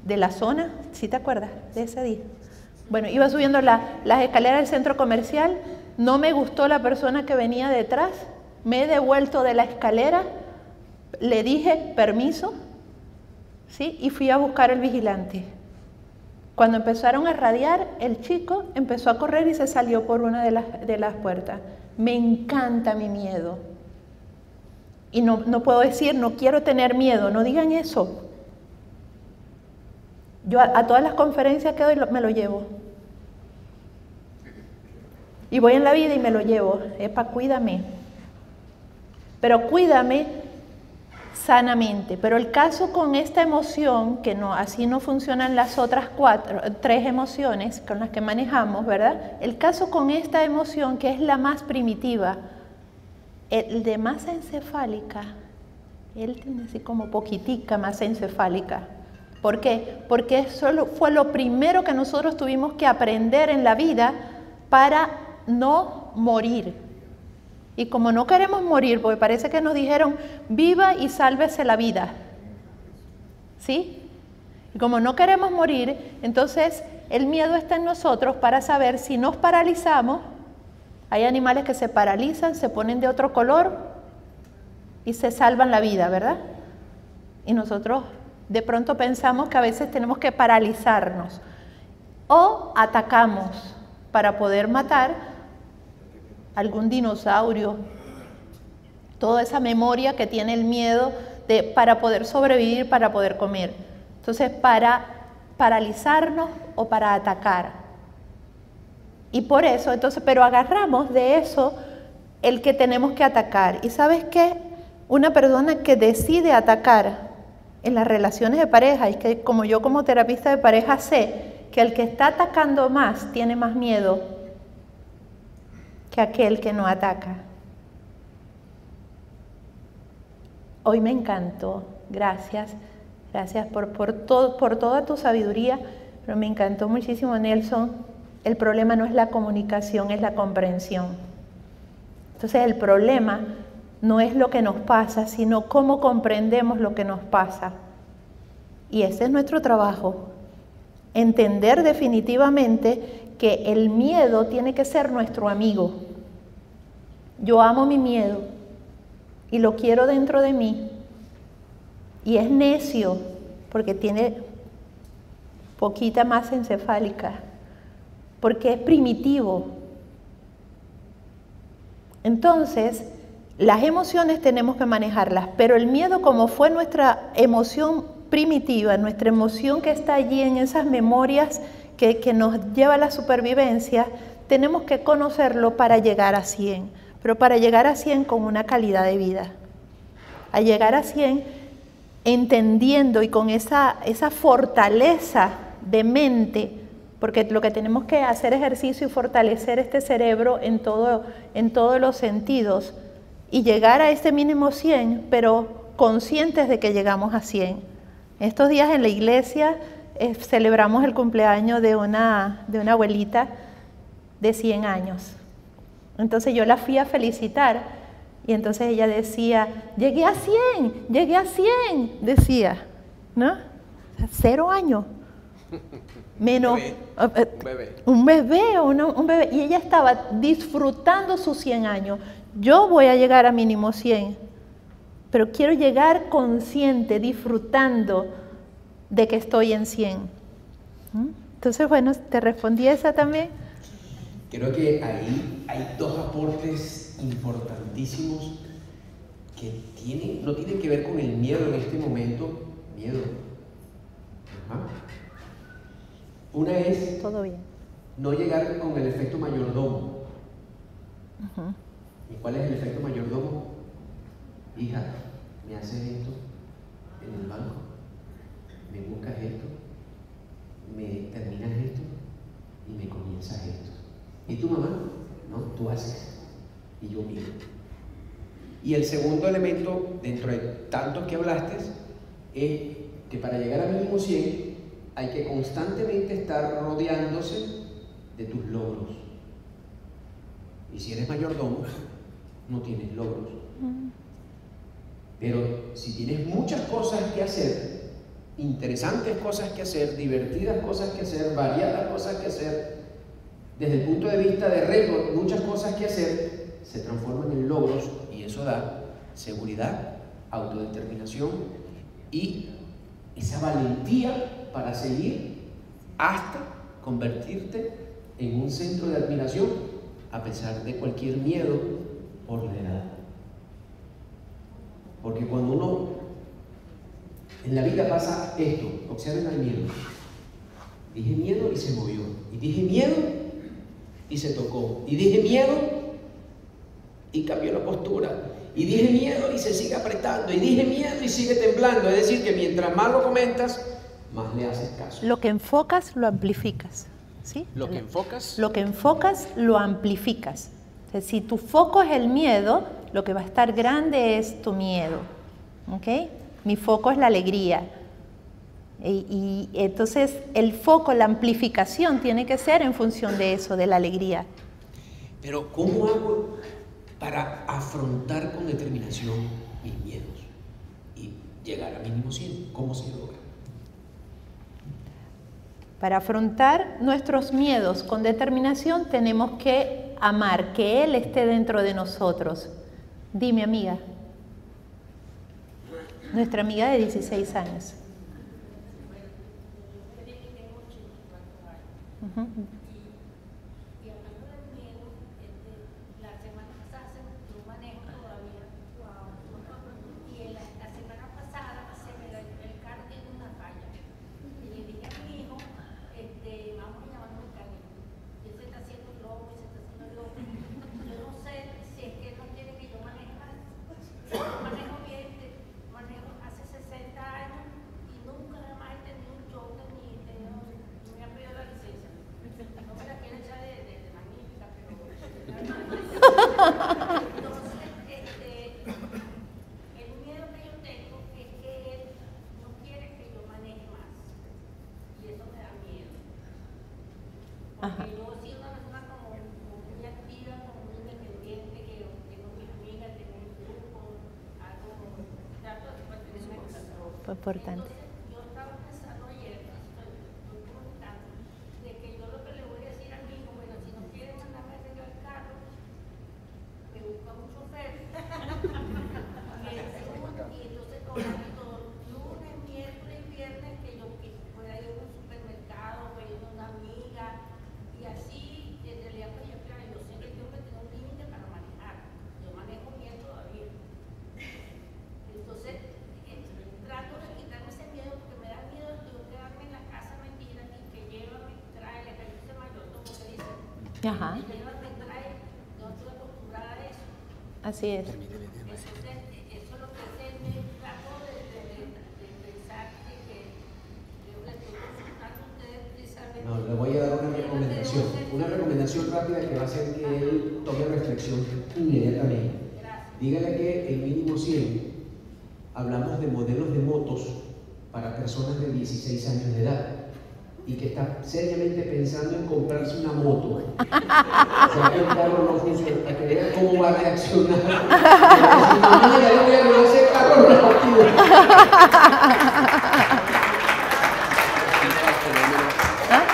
de la zona, ¿sí te acuerdas de ese día? Bueno, iba subiendo las escaleras del centro comercial, no me gustó la persona que venía detrás, me he devuelto de la escalera, le dije permiso, ¿sí? Y fui a buscar al vigilante. Cuando empezaron a radiar, el chico empezó a correr y se salió por una de las puertas. Me encanta mi miedo. Y no puedo decir, no quiero tener miedo, no digan eso. Yo a todas las conferencias que doy me lo llevo. Y voy en la vida y me lo llevo. Epa, cuídame. Pero cuídame sanamente. Pero el caso con esta emoción, que no, así no funcionan las otras tres emociones con las que manejamos, ¿verdad? El caso con esta emoción, que es la más primitiva, el de masa encefálica, él tiene así como poquitica masa encefálica. ¿Por qué? Porque eso fue lo primero que nosotros tuvimos que aprender en la vida para no morir. Y como no queremos morir, porque parece que nos dijeron, viva y sálvese la vida. ¿Sí? Y como no queremos morir, entonces el miedo está en nosotros para saber si nos paralizamos. Hay animales que se paralizan, se ponen de otro color y se salvan la vida, ¿verdad? Y nosotros de pronto pensamos que a veces tenemos que paralizarnos o atacamos para poder matar algún dinosaurio, toda esa memoria que tiene el miedo para poder sobrevivir, para poder comer. Entonces, para paralizarnos o para atacar. Y por eso, entonces, pero agarramos de eso el que tenemos que atacar. ¿Y sabes qué? Una persona que decide atacar en las relaciones de pareja, y que como yo como terapista de pareja sé que el que está atacando más tiene más miedo que aquel que no ataca. Hoy me encantó, gracias por toda tu sabiduría, pero me encantó muchísimo, Nelson. El problema no es la comunicación, es la comprensión. Entonces el problema no es lo que nos pasa, sino cómo comprendemos lo que nos pasa. Y ese es nuestro trabajo. Entender definitivamente que el miedo tiene que ser nuestro amigo. Yo amo mi miedo y lo quiero dentro de mí. Y es necio porque tiene poquita masa encefálica, porque es primitivo. Entonces, las emociones tenemos que manejarlas, pero el miedo, como fue nuestra emoción primitiva, nuestra emoción que está allí en esas memorias que nos lleva a la supervivencia, tenemos que conocerlo para llegar a 100, pero para llegar a 100 con una calidad de vida. A llegar a 100 entendiendo y con esa fortaleza de mente, porque lo que tenemos que hacer ejercicio y fortalecer este cerebro en todos los sentidos y llegar a este mínimo 100, pero conscientes de que llegamos a 100. Estos días en la iglesia celebramos el cumpleaños de una abuelita de 100 años. Entonces yo la fui a felicitar y entonces ella decía, llegué a 100, decía, ¿no? 0 años. Menos un bebé. Y ella estaba disfrutando sus 100 años. Yo voy a llegar a mínimo 100, pero quiero llegar consciente, disfrutando de que estoy en 100. Entonces, bueno, te respondí esa también. Creo que ahí hay dos aportes importantísimos que no tienen que ver con el miedo en este momento. Miedo. Ajá. Una es todo bien, no llegar con el efecto mayordomo. Uh-huh. ¿Y cuál es el efecto mayordomo? Hija, me haces esto en el banco, me buscas esto, me terminas esto y me comienzas esto. ¿Y tu mamá? No, tú haces y yo miro. Y el segundo elemento, dentro de tantos que hablaste, es que para llegar a mínimo 100 hay que constantemente estar rodeándose de tus logros. Y si eres mayordomo, no tienes logros. Pero si tienes muchas cosas que hacer, interesantes cosas que hacer, divertidas cosas que hacer, variadas cosas que hacer, desde el punto de vista de récord, muchas cosas que hacer, se transforman en logros y eso da seguridad, autodeterminación y esa valentía para seguir hasta convertirte en un centro de admiración a pesar de cualquier miedo por la edad. Porque cuando uno en la vida pasa esto, observen el miedo. Dije miedo y se movió. Y dije miedo y se tocó. Y dije miedo y cambió la postura. Y dije miedo y se sigue apretando. Y dije miedo y sigue temblando. Es decir, que mientras más lo comentas, más le haces caso. Lo que enfocas, lo amplificas. ¿Sí? Lo que enfocas. Lo que enfocas, lo amplificas. O sea, si tu foco es el miedo, lo que va a estar grande es tu miedo. ¿Ok? Mi foco es la alegría. Y entonces el foco, la amplificación tiene que ser en función de eso, de la alegría. Pero ¿cómo hago para afrontar con determinación mis miedos y llegar a mínimo 100? ¿Cómo se logra? Para afrontar nuestros miedos con determinación tenemos que amar, que Él esté dentro de nosotros. Dime, amiga. Nuestra amiga de 16 años. Uh-huh. Y hablando del miedo, la semana pasada yo manejo todavía, y la semana pasada se me dañó el carro en una falla. Y le dije a mi hijo, vamos a llamar a un mecánico. Y él se está haciendo loco, se está haciendo loco. Yo no sé si es que él no quiere que yo maneje más. Yo manejo bien, manejo hace 60 años y nunca jamás he tenido un choque ni me ha pedido la licencia. No me la quiero echar de magnífica, pero... Entonces, el miedo que yo tengo es que él no quiere que yo maneje más. Y eso me da miedo. Porque yo soy una persona como muy activa, como muy independiente, que tengo mis amigas, tengo un grupo, algo como... trato de pertenecer a esa cosa. Fue importante. Entonces, yo estaba pensando ayer, estoy comunicando, de que yo lo que le voy a decir a mi hijo, bueno, si no quiere mandarme a arreglar el carro, me busca un chofer. Y entonces todo lunes, miércoles y viernes que yo pueda ir a un supermercado, pueda ir a una amiga, y así, en realidad, pues yo sé que tengo que tener un límite para manejar. Yo manejo bien todavía. Entonces, trato de quitarme ese miedo porque me da miedo de quedarme en la casa mentira y que llévame, trae, le ejercicio mayor, todo lo que dice. Ajá. Llévame, trae, no estoy acostumbrada a eso. Así es. Entonces, eso es lo que hace, me trato de pensar que yo le estoy consultando a ustedes precisamente. No, le voy a dar una recomendación rápida que va a hacer que él tome reflexión inmediatamente. Dígale que el mínimo 100 hablamos de modelos de motos para personas de 16 años de edad y que está seriamente pensando en comprarse una moto. O sea, que el carro no funciona, para que vean cómo va a reaccionar. Mira, yo voy a poner ese carro rápido.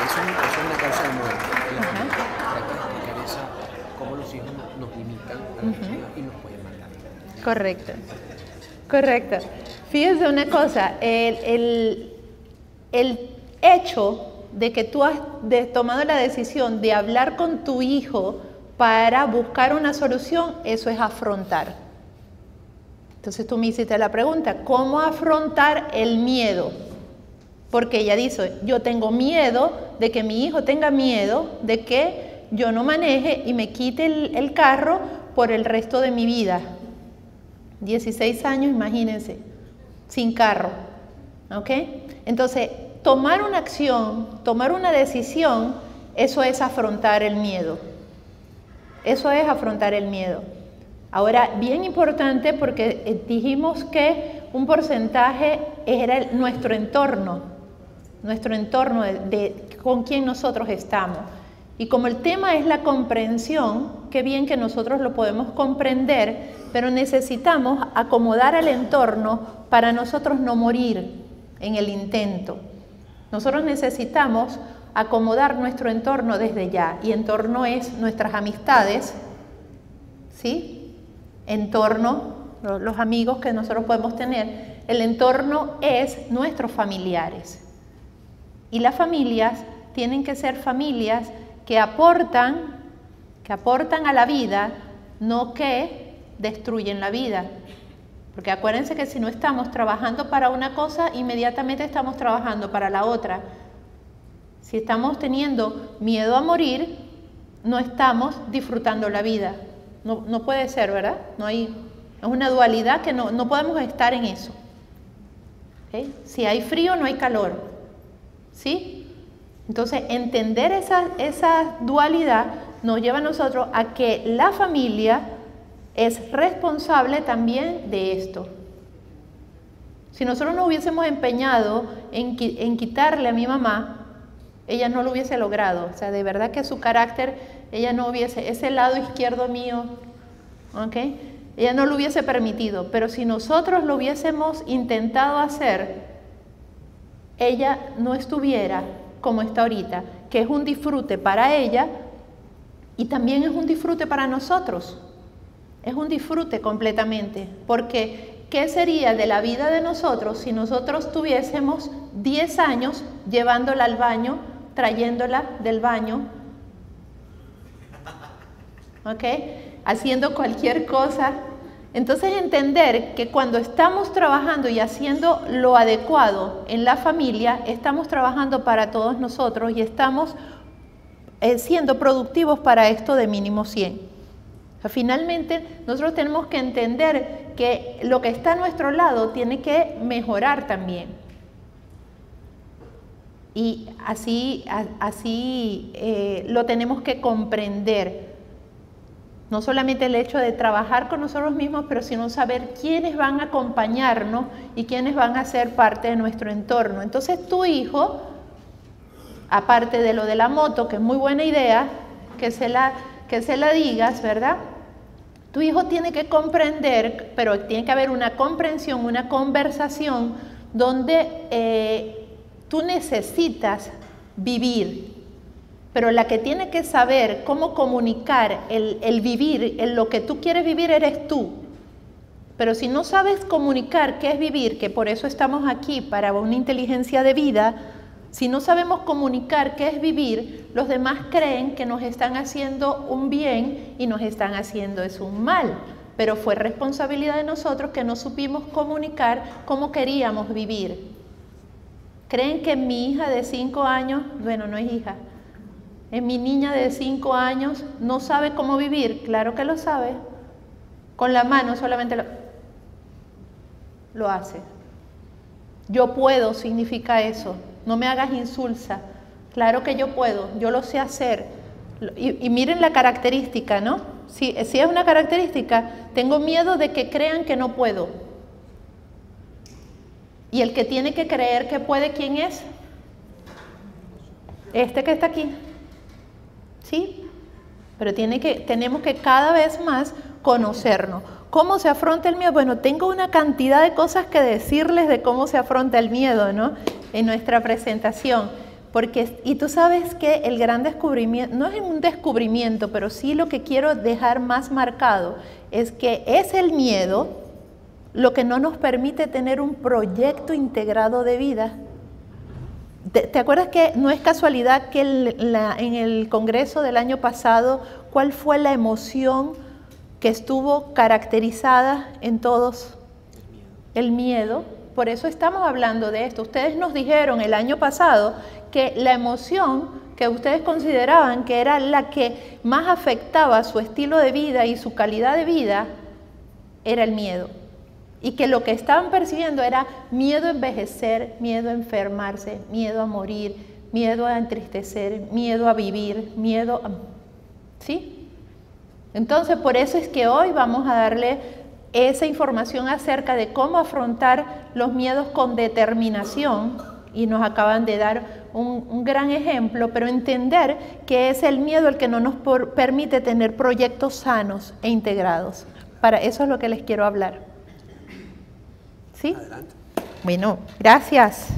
Eso es una causa de moda. Cómo los hijos nos limitan a la persona y nos pueden matar. Correcto. Correcto. Fíjense una cosa, el hecho de que tú has tomado la decisión de hablar con tu hijo para buscar una solución, eso es afrontar. Entonces tú me hiciste la pregunta, ¿cómo afrontar el miedo? Porque ella dice, yo tengo miedo de que mi hijo tenga miedo de que yo no maneje y me quite el carro por el resto de mi vida. 16 años, imagínense, sin carro, ¿ok? Entonces, tomar una acción, tomar una decisión, eso es afrontar el miedo. Eso es afrontar el miedo. Ahora, bien importante porque dijimos que un porcentaje era nuestro entorno de con quien nosotros estamos. Y como el tema es la comprensión, qué bien que nosotros lo podemos comprender, pero necesitamos acomodar al entorno para nosotros no morir en el intento. Nosotros necesitamos acomodar nuestro entorno desde ya, y entorno es nuestras amistades, ¿sí? Entorno, los amigos que nosotros podemos tener, el entorno es nuestros familiares. Y las familias tienen que ser familias que aportan a la vida, no que destruyen la vida. Porque acuérdense que si no estamos trabajando para una cosa, inmediatamente estamos trabajando para la otra. Si estamos teniendo miedo a morir, no estamos disfrutando la vida. No puede ser, ¿verdad? Es una dualidad que no podemos estar en eso. ¿Okay? Si hay frío, no hay calor. ¿Sí? Entonces, entender esa dualidad nos lleva a nosotros a que la familia es responsable también de esto. Si nosotros nos hubiésemos empeñado en quitarle a mi mamá, ella no lo hubiese logrado. O sea, de verdad que su carácter, ella no hubiese, ese lado izquierdo mío, ¿ok? Ella no lo hubiese permitido. Pero si nosotros lo hubiésemos intentado hacer, ella no estuviera como está ahorita, que es un disfrute para ella y también es un disfrute para nosotros. Es un disfrute completamente, porque ¿qué sería de la vida de nosotros si nosotros tuviésemos 10 años llevándola al baño, trayéndola del baño, ¿ok? Haciendo cualquier cosa? Entonces entender que cuando estamos trabajando y haciendo lo adecuado en la familia, estamos trabajando para todos nosotros y estamos siendo productivos para esto de mínimo 100. O sea, finalmente nosotros tenemos que entender que lo que está a nuestro lado tiene que mejorar también. Y así lo tenemos que comprender. No solamente el hecho de trabajar con nosotros mismos, pero sino saber quiénes van a acompañarnos y quiénes van a ser parte de nuestro entorno. Entonces tu hijo, aparte de lo de la moto, que es muy buena idea, que se la digas, ¿verdad? Tu hijo tiene que comprender, pero tiene que haber una comprensión, una conversación donde tú necesitas vivir. Pero la que tiene que saber cómo comunicar el vivir, lo que tú quieres vivir, eres tú. Pero si no sabes comunicar qué es vivir, que por eso estamos aquí, para una inteligencia de vida, si no sabemos comunicar qué es vivir, los demás creen que nos están haciendo un bien y nos están haciendo un mal. Pero fue responsabilidad de nosotros que no supimos comunicar cómo queríamos vivir. ¿Creen que mi hija de 5 años, bueno, no es hija, mi niña de 5 años no sabe cómo vivir? Claro que lo sabe. Con la mano solamente lo hace. Yo puedo significa eso. No me hagas insulsa. Claro que yo puedo, yo lo sé hacer. Y miren la característica, ¿no? Si es una característica, tengo miedo de que crean que no puedo. Y el que tiene que creer que puede, ¿quién es? Este que está aquí. ¿Sí? Pero tenemos que cada vez más conocernos. ¿Cómo se afronta el miedo? Bueno, tengo una cantidad de cosas que decirles de cómo se afronta el miedo, ¿no? En nuestra presentación. Y tú sabes que el gran descubrimiento, no es un descubrimiento, pero sí lo que quiero dejar más marcado, es que es el miedo lo que no nos permite tener un proyecto integrado de vida. ¿Te acuerdas que no es casualidad que en el congreso del año pasado, cuál fue la emoción que estuvo caracterizada en todos? El miedo. Por eso estamos hablando de esto. Ustedes nos dijeron el año pasado que la emoción que ustedes consideraban que era la que más afectaba su estilo de vida y su calidad de vida era el miedo. Y que lo que estaban percibiendo era miedo a envejecer, miedo a enfermarse, miedo a morir, miedo a entristecer, miedo a vivir, miedo a... ¿Sí? Entonces, por eso es que hoy vamos a darle esa información acerca de cómo afrontar los miedos con determinación, y nos acaban de dar un gran ejemplo, pero entender que es el miedo el que no nos permite tener proyectos sanos e integrados. Para eso es lo que les quiero hablar. ¿Sí? Adelante. Bueno, gracias.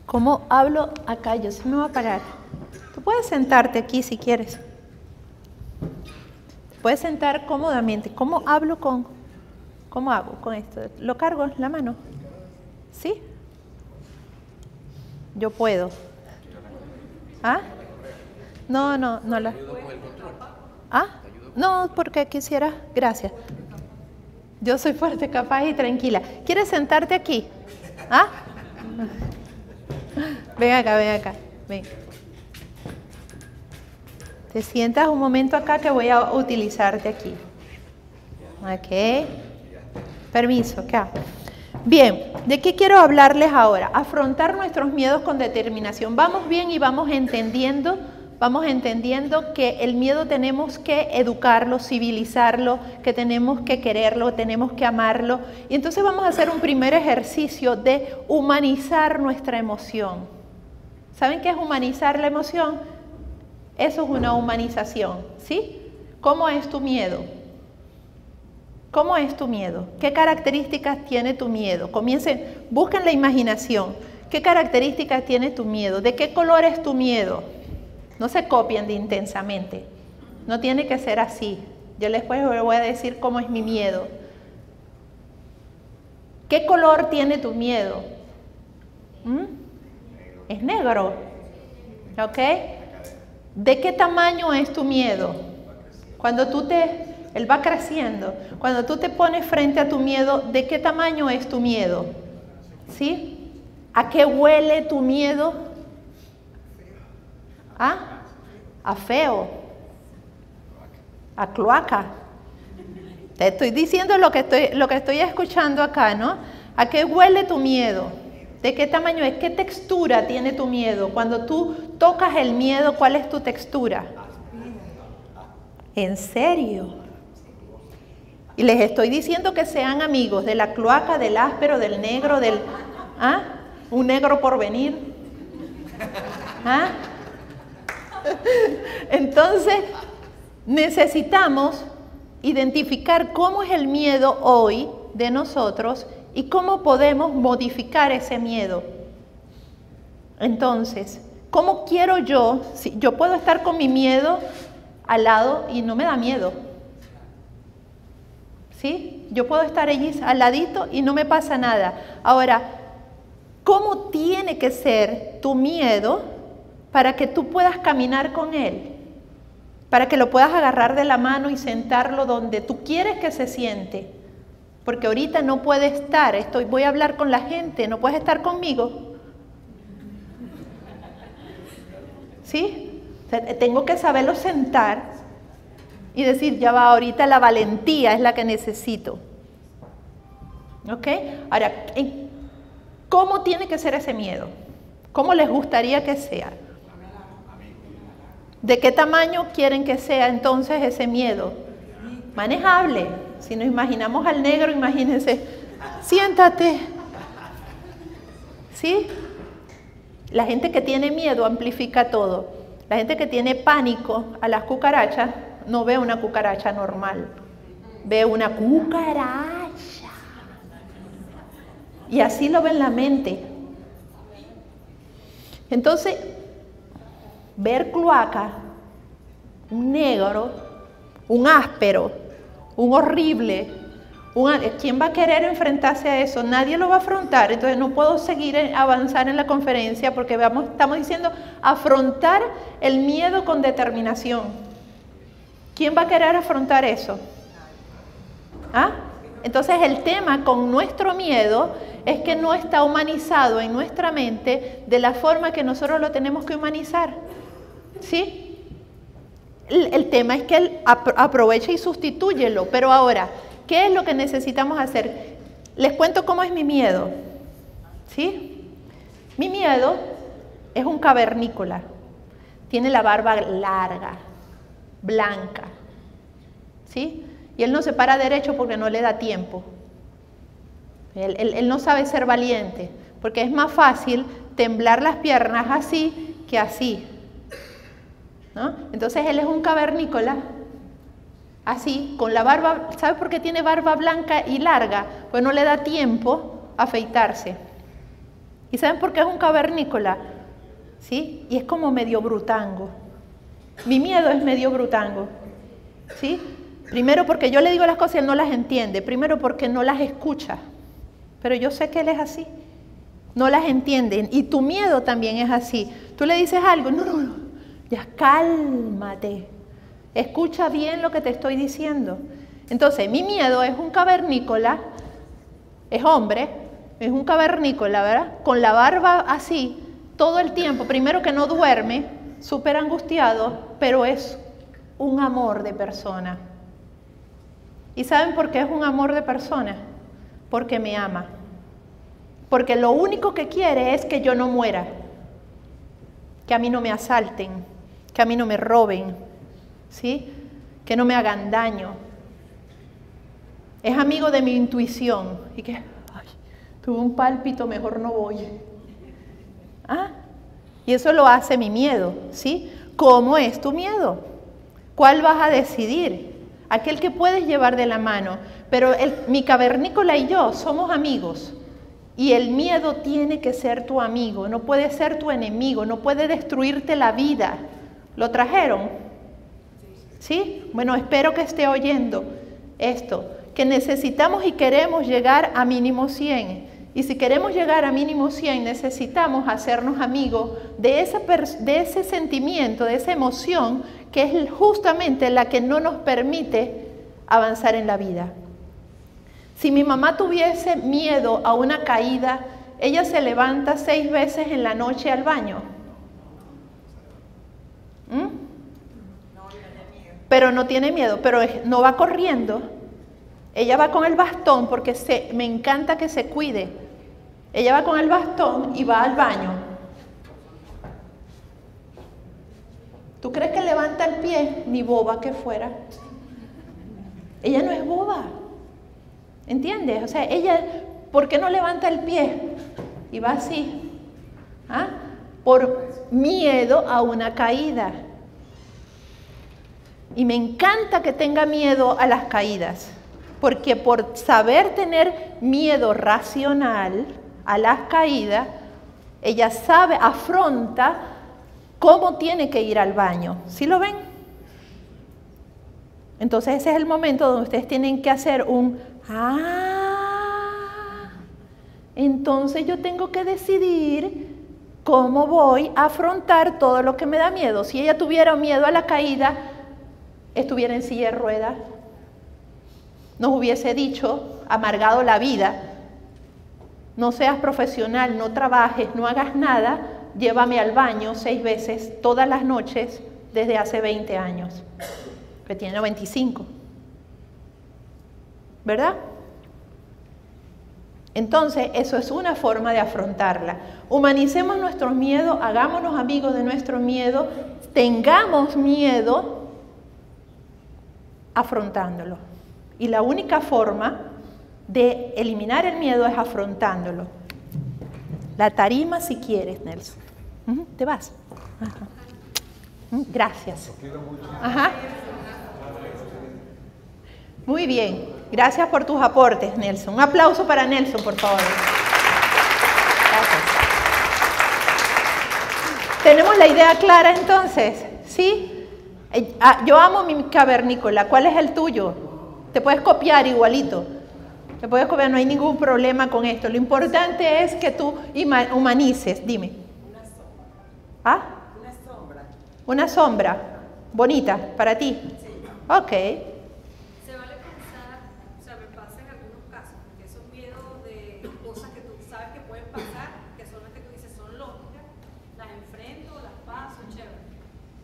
¿Cómo hablo acá? Yo sí me voy a parar. Tú puedes sentarte aquí si quieres. Te puedes sentar cómodamente. ¿Cómo hablo con... ¿Cómo hago con esto? ¿Lo cargo en la mano? ¿Sí? Yo puedo. ¿Ah? No la... ¿Ah? No, porque quisiera... Gracias. Yo soy fuerte, capaz y tranquila. ¿Quieres sentarte aquí? ¿Ah? Ven acá, ven. Te sientas un momento acá que voy a utilizarte aquí. Ok. Permiso, acá. Bien, ¿de qué quiero hablarles ahora? Afrontar nuestros miedos con determinación. Vamos bien y vamos entendiendo que el miedo tenemos que educarlo, civilizarlo, que tenemos que quererlo, tenemos que amarlo. Y entonces vamos a hacer un primer ejercicio de humanizar nuestra emoción. ¿Saben qué es humanizar la emoción? Eso es una humanización, ¿sí? ¿Cómo es tu miedo? ¿Cómo es tu miedo? ¿Qué características tiene tu miedo? Busquen la imaginación. ¿Qué características tiene tu miedo? ¿De qué color es tu miedo? No se copien de intensamente. No tiene que ser así. Yo después les voy a decir cómo es mi miedo. ¿Qué color tiene tu miedo? Es negro. ¿Ok? ¿De qué tamaño es tu miedo? Él va creciendo. Cuando tú te pones frente a tu miedo, ¿de qué tamaño es tu miedo? ¿Sí? ¿A qué huele tu miedo? ¿Ah? A feo. A cloaca. Te estoy diciendo lo que estoy escuchando acá, ¿no? ¿A qué huele tu miedo? ¿De qué tamaño es? ¿Qué textura tiene tu miedo? Cuando tú tocas el miedo, ¿cuál es tu textura? ¿En serio? Y les estoy diciendo que sean amigos de la cloaca, del áspero, del negro, un negro por venir. ¿Ah? Entonces, necesitamos identificar cómo es el miedo hoy de nosotros y cómo podemos modificar ese miedo. Entonces, ¿cómo quiero yo? Si yo puedo estar con mi miedo al lado y no me da miedo. ¿Sí? Yo puedo estar allí al ladito y no me pasa nada. Ahora, ¿cómo tiene que ser tu miedo para que tú puedas caminar con él? Para que lo puedas agarrar de la mano y sentarlo donde tú quieres que se siente. Porque ahorita no puede estar, voy a hablar con la gente, no puedes estar conmigo. ¿Sí? O sea, tengo que saberlo sentar y decir, ya va, ahorita la valentía es la que necesito. ¿Ok? Ahora, ¿cómo tiene que ser ese miedo? ¿Cómo les gustaría que sea? ¿De qué tamaño quieren que sea entonces ese miedo? Manejable. Si nos imaginamos al negro, imagínense, siéntate. ¿Sí? La gente que tiene miedo amplifica todo. La gente que tiene pánico a las cucarachas no ve una cucaracha normal, ve una cucaracha. Y así lo ve en la mente. Entonces, ver cloaca, un negro, un áspero, un horrible, ¿quién va a querer enfrentarse a eso? Nadie lo va a afrontar. Entonces no puedo seguir avanzar en la conferencia porque estamos diciendo afrontar el miedo con determinación. ¿Quién va a querer afrontar eso? ¿Ah? Entonces el tema con nuestro miedo es que no está humanizado en nuestra mente de la forma que nosotros lo tenemos que humanizar. ¿Sí? El tema es que él aprovecha y sustitúyelo. Pero ahora, ¿qué es lo que necesitamos hacer? Les cuento cómo es mi miedo. ¿Sí? Mi miedo es un cavernícola. Tiene la barba larga, blanca. ¿Sí? Y él no se para derecho porque no le da tiempo. Él no sabe ser valiente, porque es más fácil temblar las piernas así que así, ¿no? Entonces él es un cavernícola, así, con la barba. ¿Sabe por qué tiene barba blanca y larga? Pues no le da tiempo a afeitarse. ¿Y saben por qué es un cavernícola? ¿Sí? Y es como medio brutango. Mi miedo es medio brutango, ¿sí? Primero porque yo le digo las cosas y él no las entiende. Primero porque no las escucha. Pero yo sé que él es así. No las entiende. Y tu miedo también es así. Tú le dices algo, no, ya cálmate. Escucha bien lo que te estoy diciendo. Entonces, mi miedo es un cavernícola, es hombre, es un cavernícola, ¿verdad? Con la barba así, todo el tiempo. Primero que no duerme, súper angustiado, pero es un amor de persona. ¿Y saben por qué es un amor de persona? Porque me ama. Porque lo único que quiere es que yo no muera, que a mí no me asalten, que a mí no me roben, ¿sí? Que no me hagan daño. Es amigo de mi intuición. Y que, ay, tuve un pálpito, mejor no voy. ¿Ah? Y eso lo hace mi miedo, ¿sí? ¿Cómo es tu miedo? ¿Cuál vas a decidir? Aquel que puedes llevar de la mano. Pero mi cavernícola y yo somos amigos. Y el miedo tiene que ser tu amigo, no puede ser tu enemigo, no puede destruirte la vida. ¿Lo trajeron? ¿Sí? Bueno, espero que esté oyendo esto, que necesitamos y queremos llegar a mínimo 100. Y si queremos llegar a mínimo 100, necesitamos hacernos amigos de ese sentimiento, de esa emoción, que es justamente la que no nos permite avanzar en la vida. Si mi mamá tuviese miedo a una caída, ella se levanta 6 veces en la noche al baño. Pero no tiene miedo, pero no va corriendo. Ella va con el bastón porque me encanta que se cuide. Ella va con el bastón y va al baño. ¿Tú crees que levanta el pie? Ni boba que fuera. Ella no es boba. ¿Entiendes? O sea, ella, ¿por qué no levanta el pie? Y va así. ¿Ah? Por miedo a una caída. Y me encanta que tenga miedo a las caídas. Porque por saber tener miedo racional a las caídas, ella sabe, afronta cómo tiene que ir al baño. ¿Sí lo ven? Entonces ese es el momento donde ustedes tienen que hacer entonces yo tengo que decidir cómo voy a afrontar todo lo que me da miedo. Si ella tuviera miedo a la caída, estuviera en silla de ruedas, nos hubiese dicho, amargado la vida, no seas profesional, no trabajes, no hagas nada, llévame al baño 6 veces todas las noches desde hace 20 años, que tiene 95, ¿verdad? Entonces, eso es una forma de afrontarla. Humanicemos nuestros miedos, hagámonos amigos de nuestro miedo, tengamos miedo afrontándolo. Y la única forma de eliminar el miedo es afrontándolo. La tarima si quieres, Nelson. ¿Te vas? Ajá. Gracias. Ajá. Muy bien. Gracias por tus aportes, Nelson. Un aplauso para Nelson, por favor. Gracias. ¿Tenemos la idea clara entonces? ¿Sí? Yo amo mi cavernícola. ¿Cuál es el tuyo? Te puedes copiar igualito. Te puedes copiar, no hay ningún problema con esto. Lo importante es que tú humanices. Dime. Una sombra. ¿Ah? Una sombra. Una sombra. Bonita, para ti. Sí. Ok. Se vale pensar, o sea, me pasa en algunos casos, porque esos miedos de cosas que tú sabes que pueden pasar, que solamente tú dices son lógicas, las enfrento, las paso, chévere.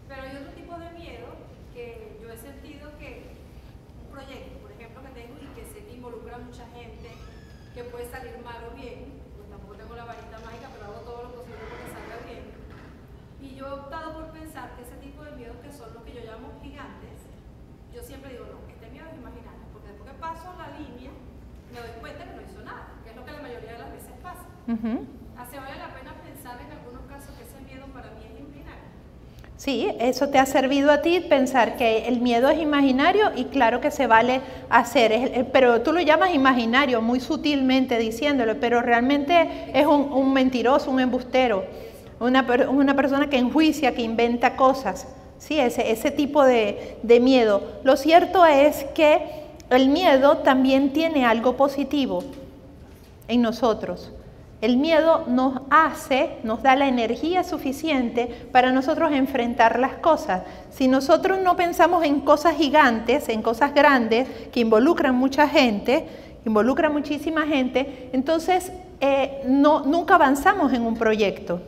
Pero hay otro tipo de miedo que yo he sentido que un proyecto, por ejemplo, que tengo y que sé que involucra a mucha gente, que puede salir mal o bien, pues tampoco tengo la varita mágica, pero hago todo lo posible para que salga bien. Y yo he optado por pensar que ese tipo de miedos, que son los que yo llamo gigantes, yo siempre digo, no, este miedo es imaginario, porque después que paso la línea, me doy cuenta que no hizo nada, que es lo que la mayoría de las veces pasa. Así vale la pena pensar en Sí, eso te ha servido a ti pensar que el miedo es imaginario y claro que se vale hacer, pero tú lo llamas imaginario muy sutilmente diciéndolo, pero realmente es un mentiroso, un embustero, una persona que enjuicia, que inventa cosas. Sí, ese tipo de miedo. Lo cierto es que el miedo también tiene algo positivo en nosotros. El miedo nos da la energía suficiente para nosotros enfrentar las cosas. Si nosotros no pensamos en cosas gigantes, en cosas grandes, que involucran mucha gente, involucran muchísima gente, entonces nunca avanzamos en un proyecto.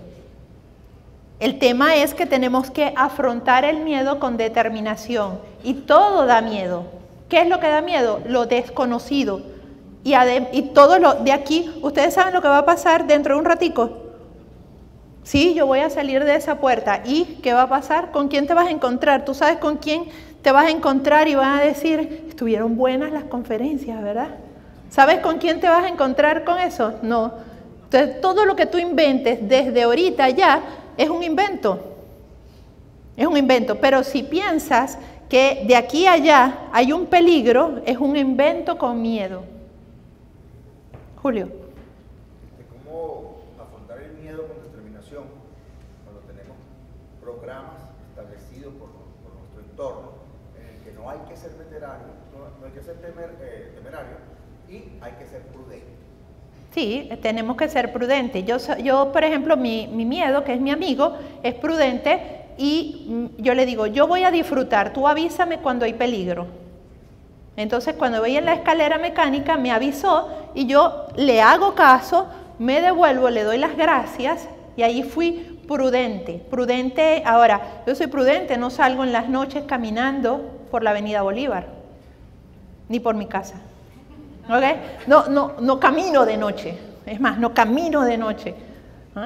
El tema es que tenemos que afrontar el miedo con determinación. Y todo da miedo. ¿Qué es lo que da miedo? Lo desconocido. Y todo lo de aquí, ¿ustedes saben lo que va a pasar dentro de un ratico? Sí, yo voy a salir de esa puerta. ¿Y qué va a pasar? ¿Con quién te vas a encontrar? Tú sabes con quién te vas a encontrar y van a decir, estuvieron buenas las conferencias, ¿verdad? ¿Sabes con quién te vas a encontrar con eso? No. Entonces, todo lo que tú inventes desde ahorita ya es un invento. Es un invento. Pero si piensas que de aquí a allá hay un peligro, es un invento con miedo. Julio. ¿Cómo afrontar el miedo con determinación cuando tenemos programas establecidos por nuestro entorno en el que no hay que ser veterano, no hay que ser temerario y hay que ser prudente? Sí, tenemos que ser prudentes. Yo por ejemplo, mi miedo, que es mi amigo, es prudente y yo le digo, yo voy a disfrutar, tú avísame cuando hay peligro. Entonces, cuando voy en la escalera mecánica, me avisó y yo le hago caso, me devuelvo, le doy las gracias y ahí fui prudente. Prudente, ahora, yo soy prudente, no salgo en las noches caminando por la Avenida Bolívar, ni por mi casa. ¿Okay? No camino de noche, es más, no camino de noche.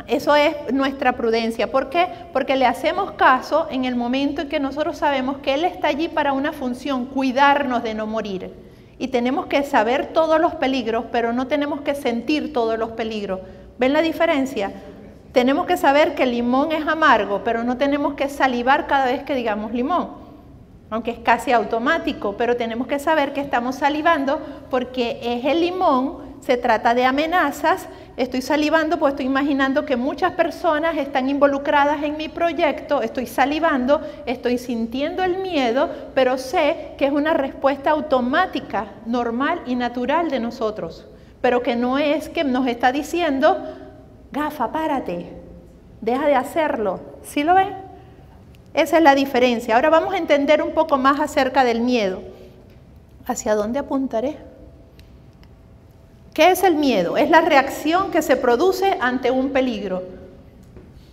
Eso es nuestra prudencia. ¿Por qué? Porque le hacemos caso en el momento en que nosotros sabemos que Él está allí para una función, cuidarnos de no morir. Y tenemos que saber todos los peligros, pero no tenemos que sentir todos los peligros. ¿Ven la diferencia? Tenemos que saber que el limón es amargo, pero no tenemos que salivar cada vez que digamos limón. Aunque es casi automático, pero tenemos que saber que estamos salivando porque es el limón, se trata de amenazas. Estoy salivando porque estoy imaginando que muchas personas están involucradas en mi proyecto, estoy salivando, estoy sintiendo el miedo, pero sé que es una respuesta automática, normal y natural de nosotros, pero que no es que nos está diciendo, gafa, párate, deja de hacerlo. ¿Sí lo ven? Esa es la diferencia. Ahora vamos a entender un poco más acerca del miedo. ¿Hacia dónde apuntaré? ¿Qué es el miedo? Es la reacción que se produce ante un peligro.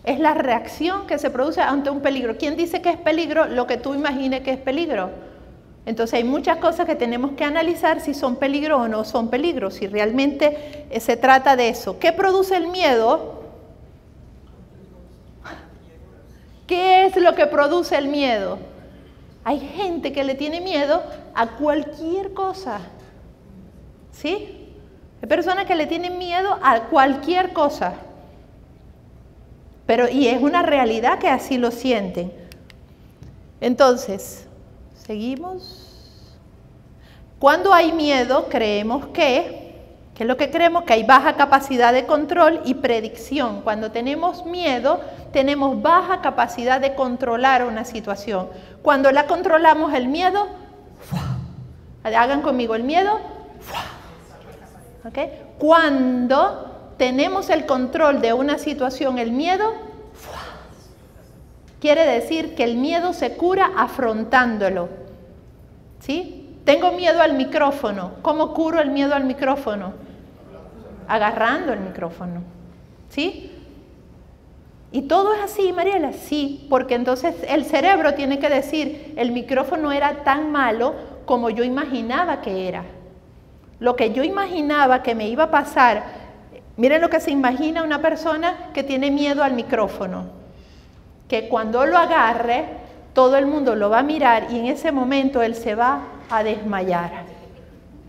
Es la reacción que se produce ante un peligro. ¿Quién dice que es peligro? Lo que tú imagines que es peligro. Entonces hay muchas cosas que tenemos que analizar si son peligro o no son peligro, si realmente se trata de eso. ¿Qué produce el miedo? ¿Qué es lo que produce el miedo? Hay gente que le tiene miedo a cualquier cosa. ¿Sí? Hay personas que le tienen miedo a cualquier cosa. Y es una realidad que así lo sienten. Entonces, seguimos. Cuando hay miedo, creemos ¿qué es lo que creemos? Que hay baja capacidad de control y predicción. Cuando tenemos miedo, tenemos baja capacidad de controlar una situación. Cuando la controlamos el miedo, hagan conmigo el miedo, ¿okay? Cuando tenemos el control de una situación, el miedo, quiere decir que el miedo se cura afrontándolo. ¿Sí? Tengo miedo al micrófono. ¿Cómo curo el miedo al micrófono? Agarrando el micrófono. ¿Sí? ¿Y todo es así, Mariela? Sí, porque entonces el cerebro tiene que decir, el micrófono era tan malo como yo imaginaba que era. Lo que yo imaginaba que me iba a pasar, miren lo que se imagina una persona que tiene miedo al micrófono, que cuando lo agarre, todo el mundo lo va a mirar y en ese momento él se va a desmayar.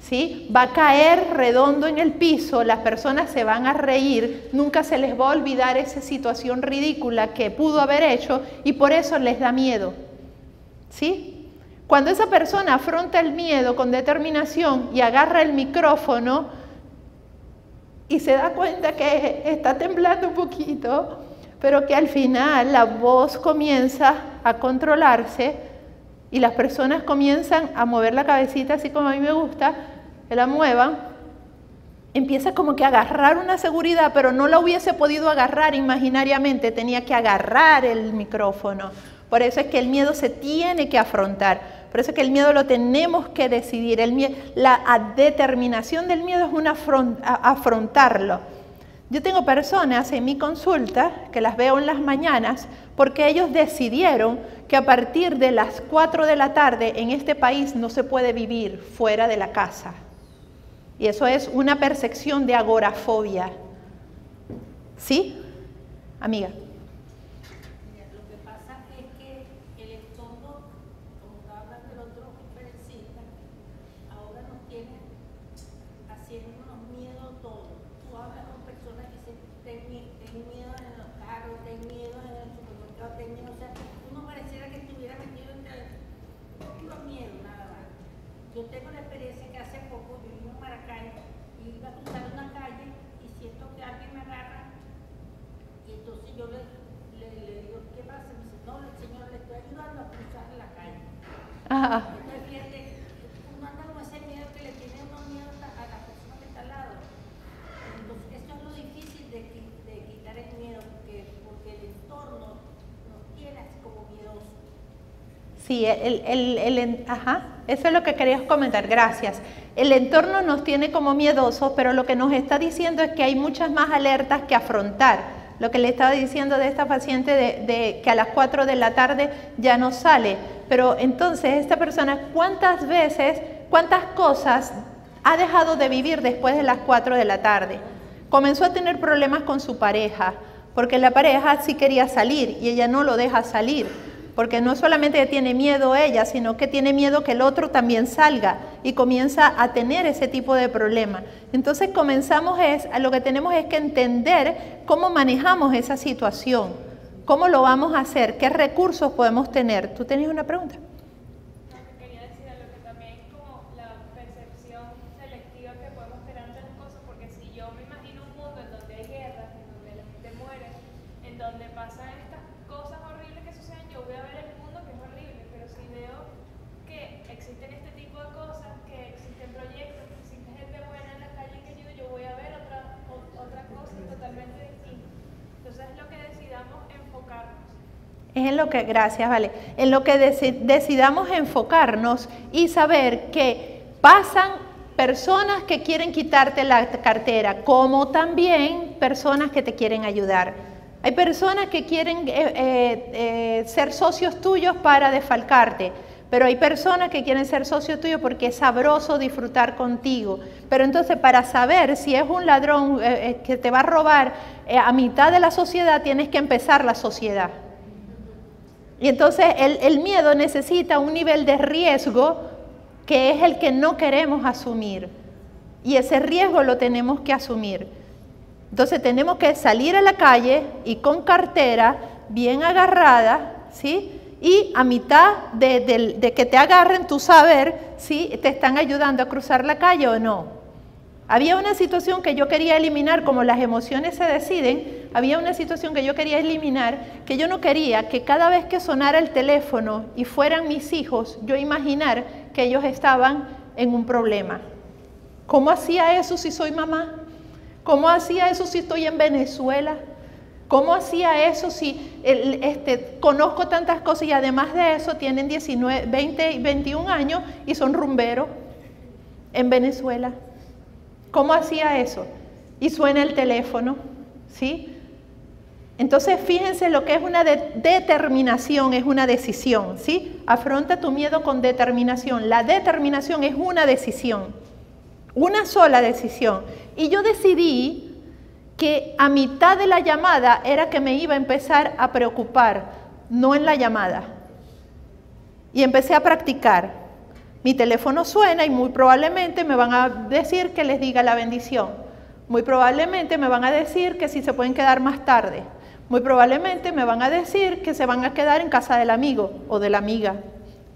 ¿sí? Va a caer redondo en el piso, las personas se van a reír, nunca se les va a olvidar esa situación ridícula que pudo haber hecho y por eso les da miedo, ¿sí? Cuando esa persona afronta el miedo con determinación y agarra el micrófono y se da cuenta que está temblando un poquito, pero que al final la voz comienza a controlarse y las personas comienzan a mover la cabecita así como a mí me gusta, que la muevan, empieza como que a agarrar una seguridad, pero no la hubiese podido agarrar imaginariamente, tenía que agarrar el micrófono. Por eso es que el miedo se tiene que afrontar, por eso es que el miedo lo tenemos que decidir. La determinación del miedo es afrontarlo. Yo tengo personas en mi consulta que las veo en las mañanas porque ellos decidieron que a partir de las 4 de la tarde en este país no se puede vivir fuera de la casa. Y eso es una percepción de agorafobia. ¿Sí? Amiga. Mira, lo que pasa es que el entorno, como estaba hablando el otro conferencista, ahora nos tiene haciéndonos miedo todo. Tú hablas con personas que dicen, ten miedo en los carros, ten miedo en el supermercado, ten miedo, o sea, uno pareciera que estuviera metido entre puro miedo, nada más. Yo tengo la experiencia que hace poco yo iba a Maracay y iba a cruzar una calle y siento que alguien me agarra y entonces yo le digo, ¿qué pasa? Me dice, no, señor, le estoy ayudando a cruzar la calle. Ah, Entonces, fíjate, uno anda con ese miedo que le tiene uno miedo a la persona que está al lado. Entonces, esto es lo difícil de quitar el miedo, porque el entorno nos tiene así como miedosos. sí, ajá, eso es lo que querías comentar, gracias. El entorno nos tiene como miedosos, pero lo que nos está diciendo es que hay muchas más alertas que afrontar. Lo que le estaba diciendo de esta paciente de que a las 4 de la tarde ya no sale. Pero entonces esta persona, ¿cuántas veces, cuántas cosas ha dejado de vivir después de las 4 de la tarde? Comenzó a tener problemas con su pareja, porque la pareja sí quería salir y ella no lo deja salir. Porque no solamente tiene miedo ella, sino que tiene miedo que el otro también salga y comienza a tener ese tipo de problema. Entonces lo que tenemos es que entender cómo manejamos esa situación, cómo lo vamos a hacer, qué recursos podemos tener. ¿Tú tenías una pregunta? Lo que quería decir es lo que también como la percepción selectiva que podemos tener ante las cosas, porque si yo me imagino un mundo en donde hay guerras, en donde la gente muere, en donde pasan estas cosas horribles que suceden, yo voy a ver el mundo que es horrible, pero si veo que existen este tipo de cosas, que existen proyectos, que existe gente buena en la calle que yo voy a ver otra cosa totalmente distinta. Entonces es lo que decidamos enfocarnos. Es en lo que, gracias, vale, en lo que decidamos enfocarnos y saber que pasan personas que quieren quitarte la cartera, como también personas que te quieren ayudar. Hay personas que quieren ser socios tuyos para desfalcarte, pero hay personas que quieren ser socios tuyos porque es sabroso disfrutar contigo. Pero entonces para saber si es un ladrón que te va a robar a mitad de la sociedad, tienes que empezar la sociedad. Y entonces el miedo necesita un nivel de riesgo que es el que no queremos asumir. Y ese riesgo lo tenemos que asumir. Entonces tenemos que salir a la calle y con cartera bien agarrada, ¿sí? Y a mitad de que te agarren, tú saber si te están ayudando a cruzar la calle o no. Había una situación que yo quería eliminar, como las emociones se deciden, había una situación que yo quería eliminar, que yo no quería que cada vez que sonara el teléfono y fueran mis hijos, yo imaginar que ellos estaban en un problema. ¿Cómo hacía eso si soy mamá? ¿Cómo hacía eso si estoy en Venezuela? ¿Cómo hacía eso si conozco tantas cosas y además de eso tienen 19, 20 y 21 años y son rumberos en Venezuela? ¿Cómo hacía eso? Y suena el teléfono, ¿sí? Entonces fíjense lo que es una determinación, es una decisión, ¿sí? Afronta tu miedo con determinación. La determinación es una decisión, una sola decisión. Y yo decidí que a mitad de la llamada era que me iba a empezar a preocupar, no en la llamada. Y empecé a practicar. Mi teléfono suena y muy probablemente me van a decir que les diga la bendición. Muy probablemente me van a decir que si se pueden quedar más tarde. Muy probablemente me van a decir que se van a quedar en casa del amigo o de la amiga.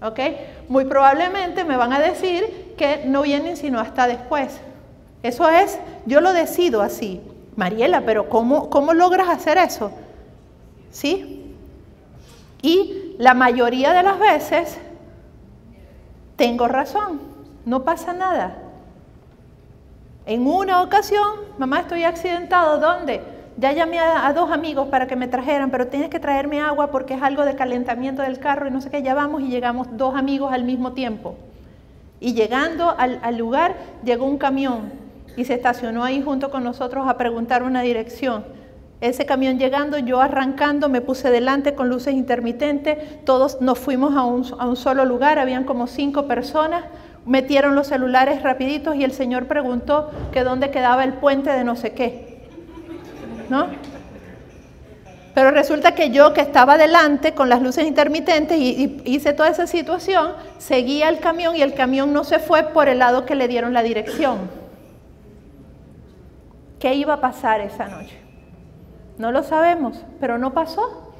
¿Ok? Muy probablemente me van a decir que no vienen sino hasta después. Eso es, yo lo decido así. Mariela, pero ¿cómo logras hacer eso? ¿Sí? Y la mayoría de las veces tengo razón, no pasa nada. En una ocasión, mamá, estoy accidentado, ¿dónde? Ya llamé a 2 amigos para que me trajeran, pero tienes que traerme agua porque es algo de calentamiento del carro y no sé qué. Ya vamos y llegamos 2 amigos al mismo tiempo. Y llegando al lugar, llegó un camión y se estacionó ahí junto con nosotros a preguntar una dirección. Ese camión llegando, yo arrancando, me puse delante con luces intermitentes, todos nos fuimos a un solo lugar, habían como 5 personas, metieron los celulares rapiditos y el señor preguntó que dónde quedaba el puente de no sé qué, ¿no? Pero resulta que yo, que estaba delante con las luces intermitentes y hice toda esa situación, seguía el camión y el camión no se fue por el lado que le dieron la dirección. ¿Qué iba a pasar esa noche? No lo sabemos, pero no pasó.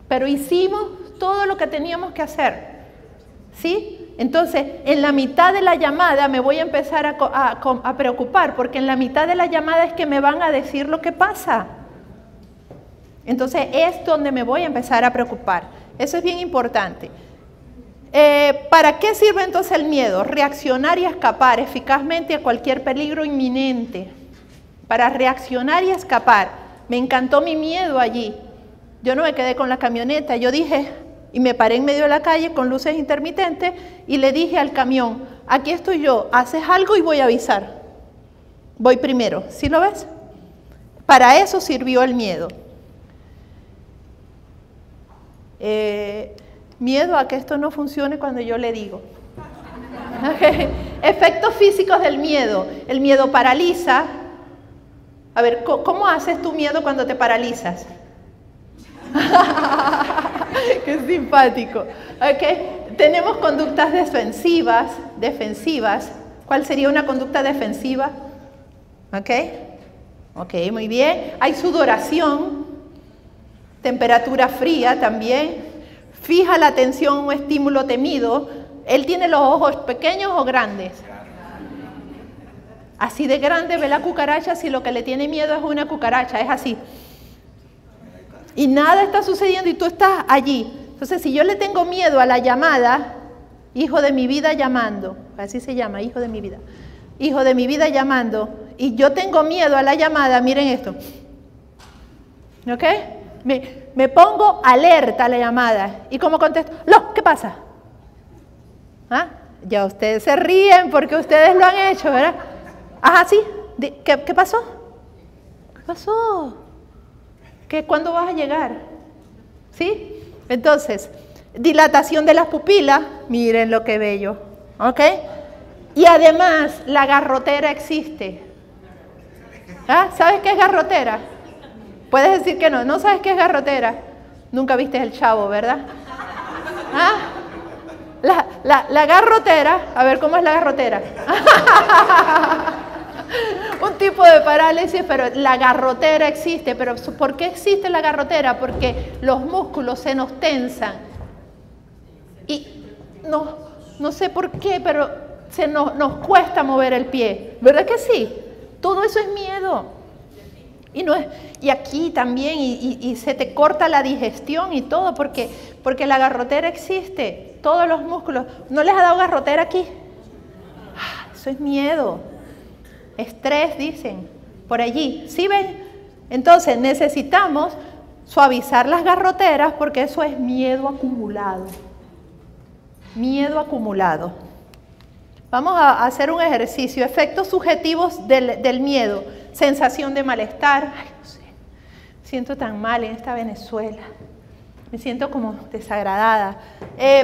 Pero hicimos todo lo que teníamos que hacer. ¿Sí? Entonces, en la mitad de la llamada me voy a empezar a preocupar, porque en la mitad de la llamada es que me van a decir lo que pasa. Entonces, es donde me voy a empezar a preocupar. Eso es bien importante. ¿Para qué sirve entonces el miedo? Reaccionar y escapar eficazmente a cualquier peligro inminente. Para reaccionar y escapar. Me encantó mi miedo allí. Yo no me quedé con la camioneta. Yo dije, y me paré en medio de la calle con luces intermitentes y le dije al camión, aquí estoy yo, haces algo y voy a avisar. Voy primero. ¿Sí lo ves? Para eso sirvió el miedo. Miedo a que esto no funcione cuando yo le digo. Efectos físicos del miedo. El miedo paraliza. A ver, ¿cómo haces tu miedo cuando te paralizas? Qué simpático. Okay. Tenemos conductas defensivas. ¿Cuál sería una conducta defensiva? Ok, muy bien. Hay sudoración, temperatura fría también. Fija la atención a un estímulo temido. Él tiene los ojos pequeños o grandes. Así de grande ve la cucaracha si lo que le tiene miedo es una cucaracha, es así. Y nada está sucediendo y tú estás allí. Entonces, si yo le tengo miedo a la llamada, hijo de mi vida llamando, así se llama, hijo de mi vida. Hijo de mi vida llamando, y yo tengo miedo a la llamada, miren esto. ¿Ok? Me pongo alerta a la llamada. ¿Y cómo contesto? No, ¿qué pasa? ¿Ah? Ya ustedes se ríen porque ustedes lo han hecho, ¿verdad? Ajá, sí. ¿Qué pasó? ¿Qué pasó? ¿Cuándo vas a llegar? ¿Sí? Entonces, dilatación de las pupilas. Miren lo que bello. ¿Ok? Y además, la garrotera existe. ¿Ah? ¿Sabes qué es garrotera? Puedes decir que no. ¿No sabes qué es garrotera? Nunca viste El Chavo, ¿verdad? ¿Ah? La garrotera, a ver, ¿cómo es la garrotera? Un tipo de parálisis, pero la garrotera existe. ¿Pero por qué existe la garrotera? Porque los músculos se nos tensan. Y no sé por qué, pero nos cuesta mover el pie. ¿Verdad que sí? Todo eso es miedo. Y aquí también, y se te corta la digestión y todo, porque la garrotera existe. Todos los músculos. ¿No les ha dado garrotera aquí? Eso es miedo. Estrés, dicen, por allí. ¿Sí ven? Entonces necesitamos suavizar las garroteras porque eso es miedo acumulado. Miedo acumulado. Vamos a hacer un ejercicio. Efectos subjetivos del miedo. Sensación de malestar. Ay, no sé. Siento tan mal en esta Venezuela. Me siento como desagradada.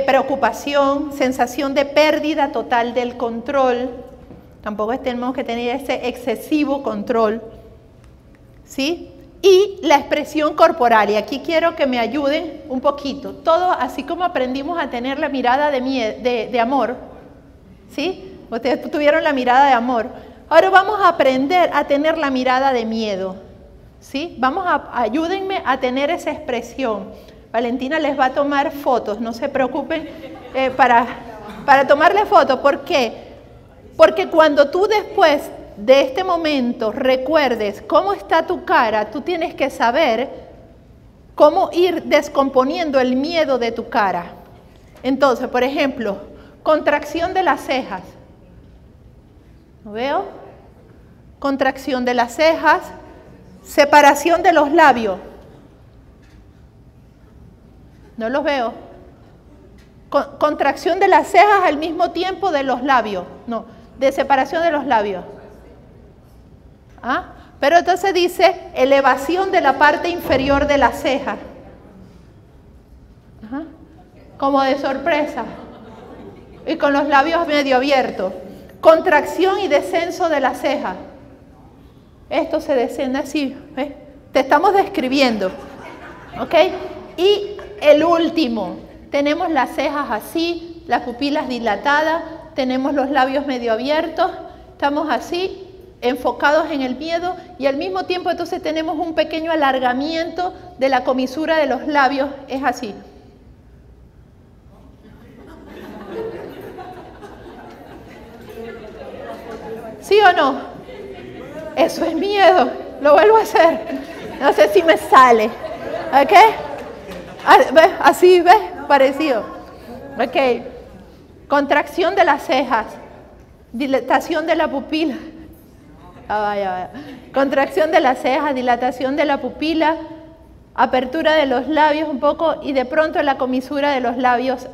Preocupación, sensación de pérdida total del control. Tampoco tenemos que tener ese excesivo control. ¿Sí? Y la expresión corporal. Y aquí quiero que me ayuden un poquito. Todo, así como aprendimos a tener la mirada de amor, ¿Sí? Ustedes tuvieron la mirada de amor. Ahora vamos a aprender a tener la mirada de miedo. ¿Sí? Ayúdenme a tener esa expresión. Valentina les va a tomar fotos, no se preocupen para tomarle fotos. ¿Por qué? Porque cuando tú después de este momento recuerdes cómo está tu cara, tú tienes que saber cómo ir descomponiendo el miedo de tu cara. Entonces, por ejemplo, contracción de las cejas. ¿Lo veo? Contracción de las cejas, separación de los labios. No los veo. Contracción de las cejas al mismo tiempo de los labios. No, de separación de los labios. ¿Ah? Pero entonces dice elevación de la parte inferior de la ceja. Ajá. Como de sorpresa. Y con los labios medio abiertos. Contracción y descenso de la ceja. Esto se desciende así. ¿Ves? Te estamos describiendo. ¿Ok? Y el último. Tenemos las cejas así, las pupilas dilatadas, tenemos los labios medio abiertos, estamos así, enfocados en el miedo y al mismo tiempo entonces tenemos un pequeño alargamiento de la comisura de los labios, es así. ¿Sí o no? Eso es miedo, lo vuelvo a hacer, no sé si me sale, ¿ok? ¿Ves? Así, ¿ves? Parecido. Ok. Contracción de las cejas. Dilatación de la pupila. Contracción de las cejas, dilatación de la pupila, apertura de los labios un poco y de pronto la comisura de los labios,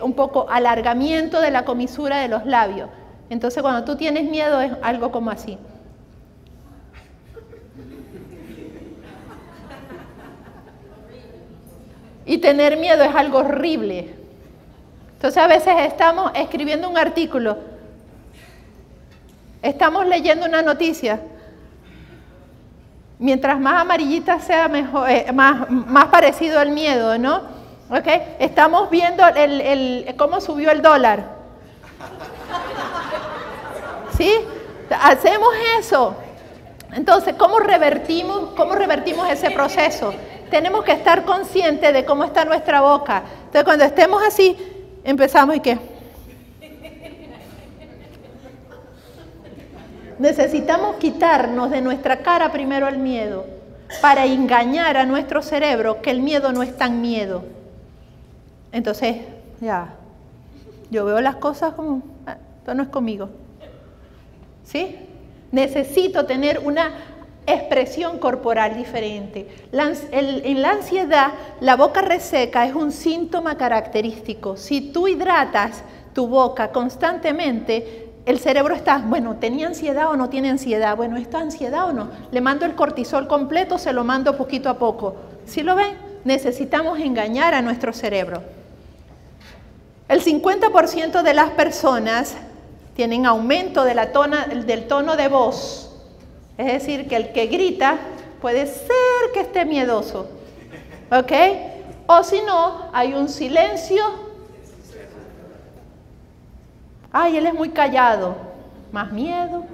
un poco alargamiento de la comisura de los labios. Entonces cuando tú tienes miedo es algo como así. Y tener miedo es algo horrible. Entonces a veces estamos escribiendo un artículo, estamos leyendo una noticia. Mientras más amarillita sea, mejor, más parecido al miedo, ¿no? ¿Okay? Estamos viendo cómo subió el dólar. ¿Sí? Hacemos eso. Entonces, ¿cómo revertimos ese proceso? Tenemos que estar conscientes de cómo está nuestra boca. Entonces, cuando estemos así, empezamos y ¿qué? Necesitamos quitarnos de nuestra cara primero el miedo para engañar a nuestro cerebro que el miedo no es tan miedo. Entonces, ya, yo veo las cosas como, esto no es conmigo. ¿Sí? Necesito tener una expresión corporal diferente. En la ansiedad, la boca reseca es un síntoma característico. Si tú hidratas tu boca constantemente, el cerebro está, bueno, ¿tenía ansiedad o no tiene ansiedad? Bueno, ¿está ansiedad o no? ¿Le mando el cortisol completo o se lo mando poquito a poco? ¿Sí lo ven? Necesitamos engañar a nuestro cerebro. El 50% de las personas tienen aumento de del tono de voz. Es decir, que el que grita puede ser que esté miedoso. ¿Ok? O si no, hay un silencio. Ay, él es muy callado. Más miedo.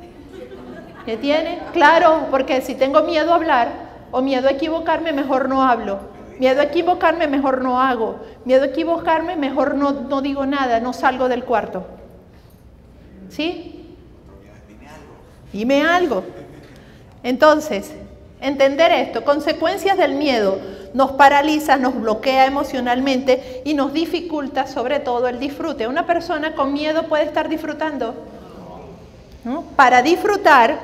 ¿Qué tiene? Claro, porque si tengo miedo a hablar o miedo a equivocarme, mejor no hablo. Miedo a equivocarme, mejor no hago. Miedo a equivocarme, mejor no digo nada, no salgo del cuarto. ¿Sí? Dime algo. Entonces, entender esto, consecuencias del miedo, nos paraliza, nos bloquea emocionalmente y nos dificulta sobre todo el disfrute. Una persona con miedo puede estar disfrutando, ¿no? Para disfrutar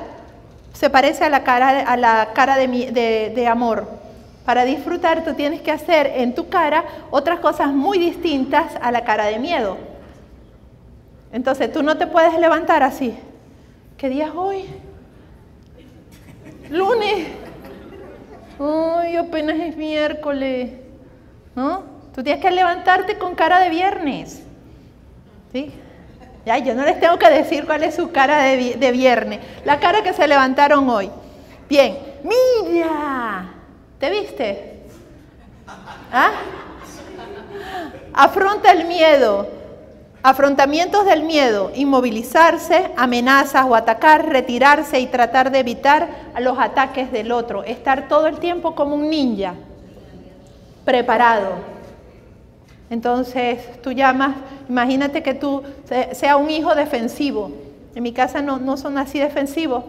se parece a la cara de amor. Para disfrutar tú tienes que hacer en tu cara otras cosas muy distintas a la cara de miedo. Entonces tú no te puedes levantar así. ¿Qué día es hoy? Lunes. Ay, apenas es miércoles. ¿No? Tú tienes que levantarte con cara de viernes. ¿Sí? Ya, yo no les tengo que decir cuál es su cara de viernes. La cara que se levantaron hoy. Bien. ¡Mira! ¿Te viste? ¿Ah? Afronta el miedo. Afrontamientos del miedo: inmovilizarse, amenazas o atacar, retirarse y tratar de evitar los ataques del otro. Estar todo el tiempo como un ninja, preparado. Entonces tú llamas, imagínate que tú sea un hijo defensivo. En mi casa no son así defensivos,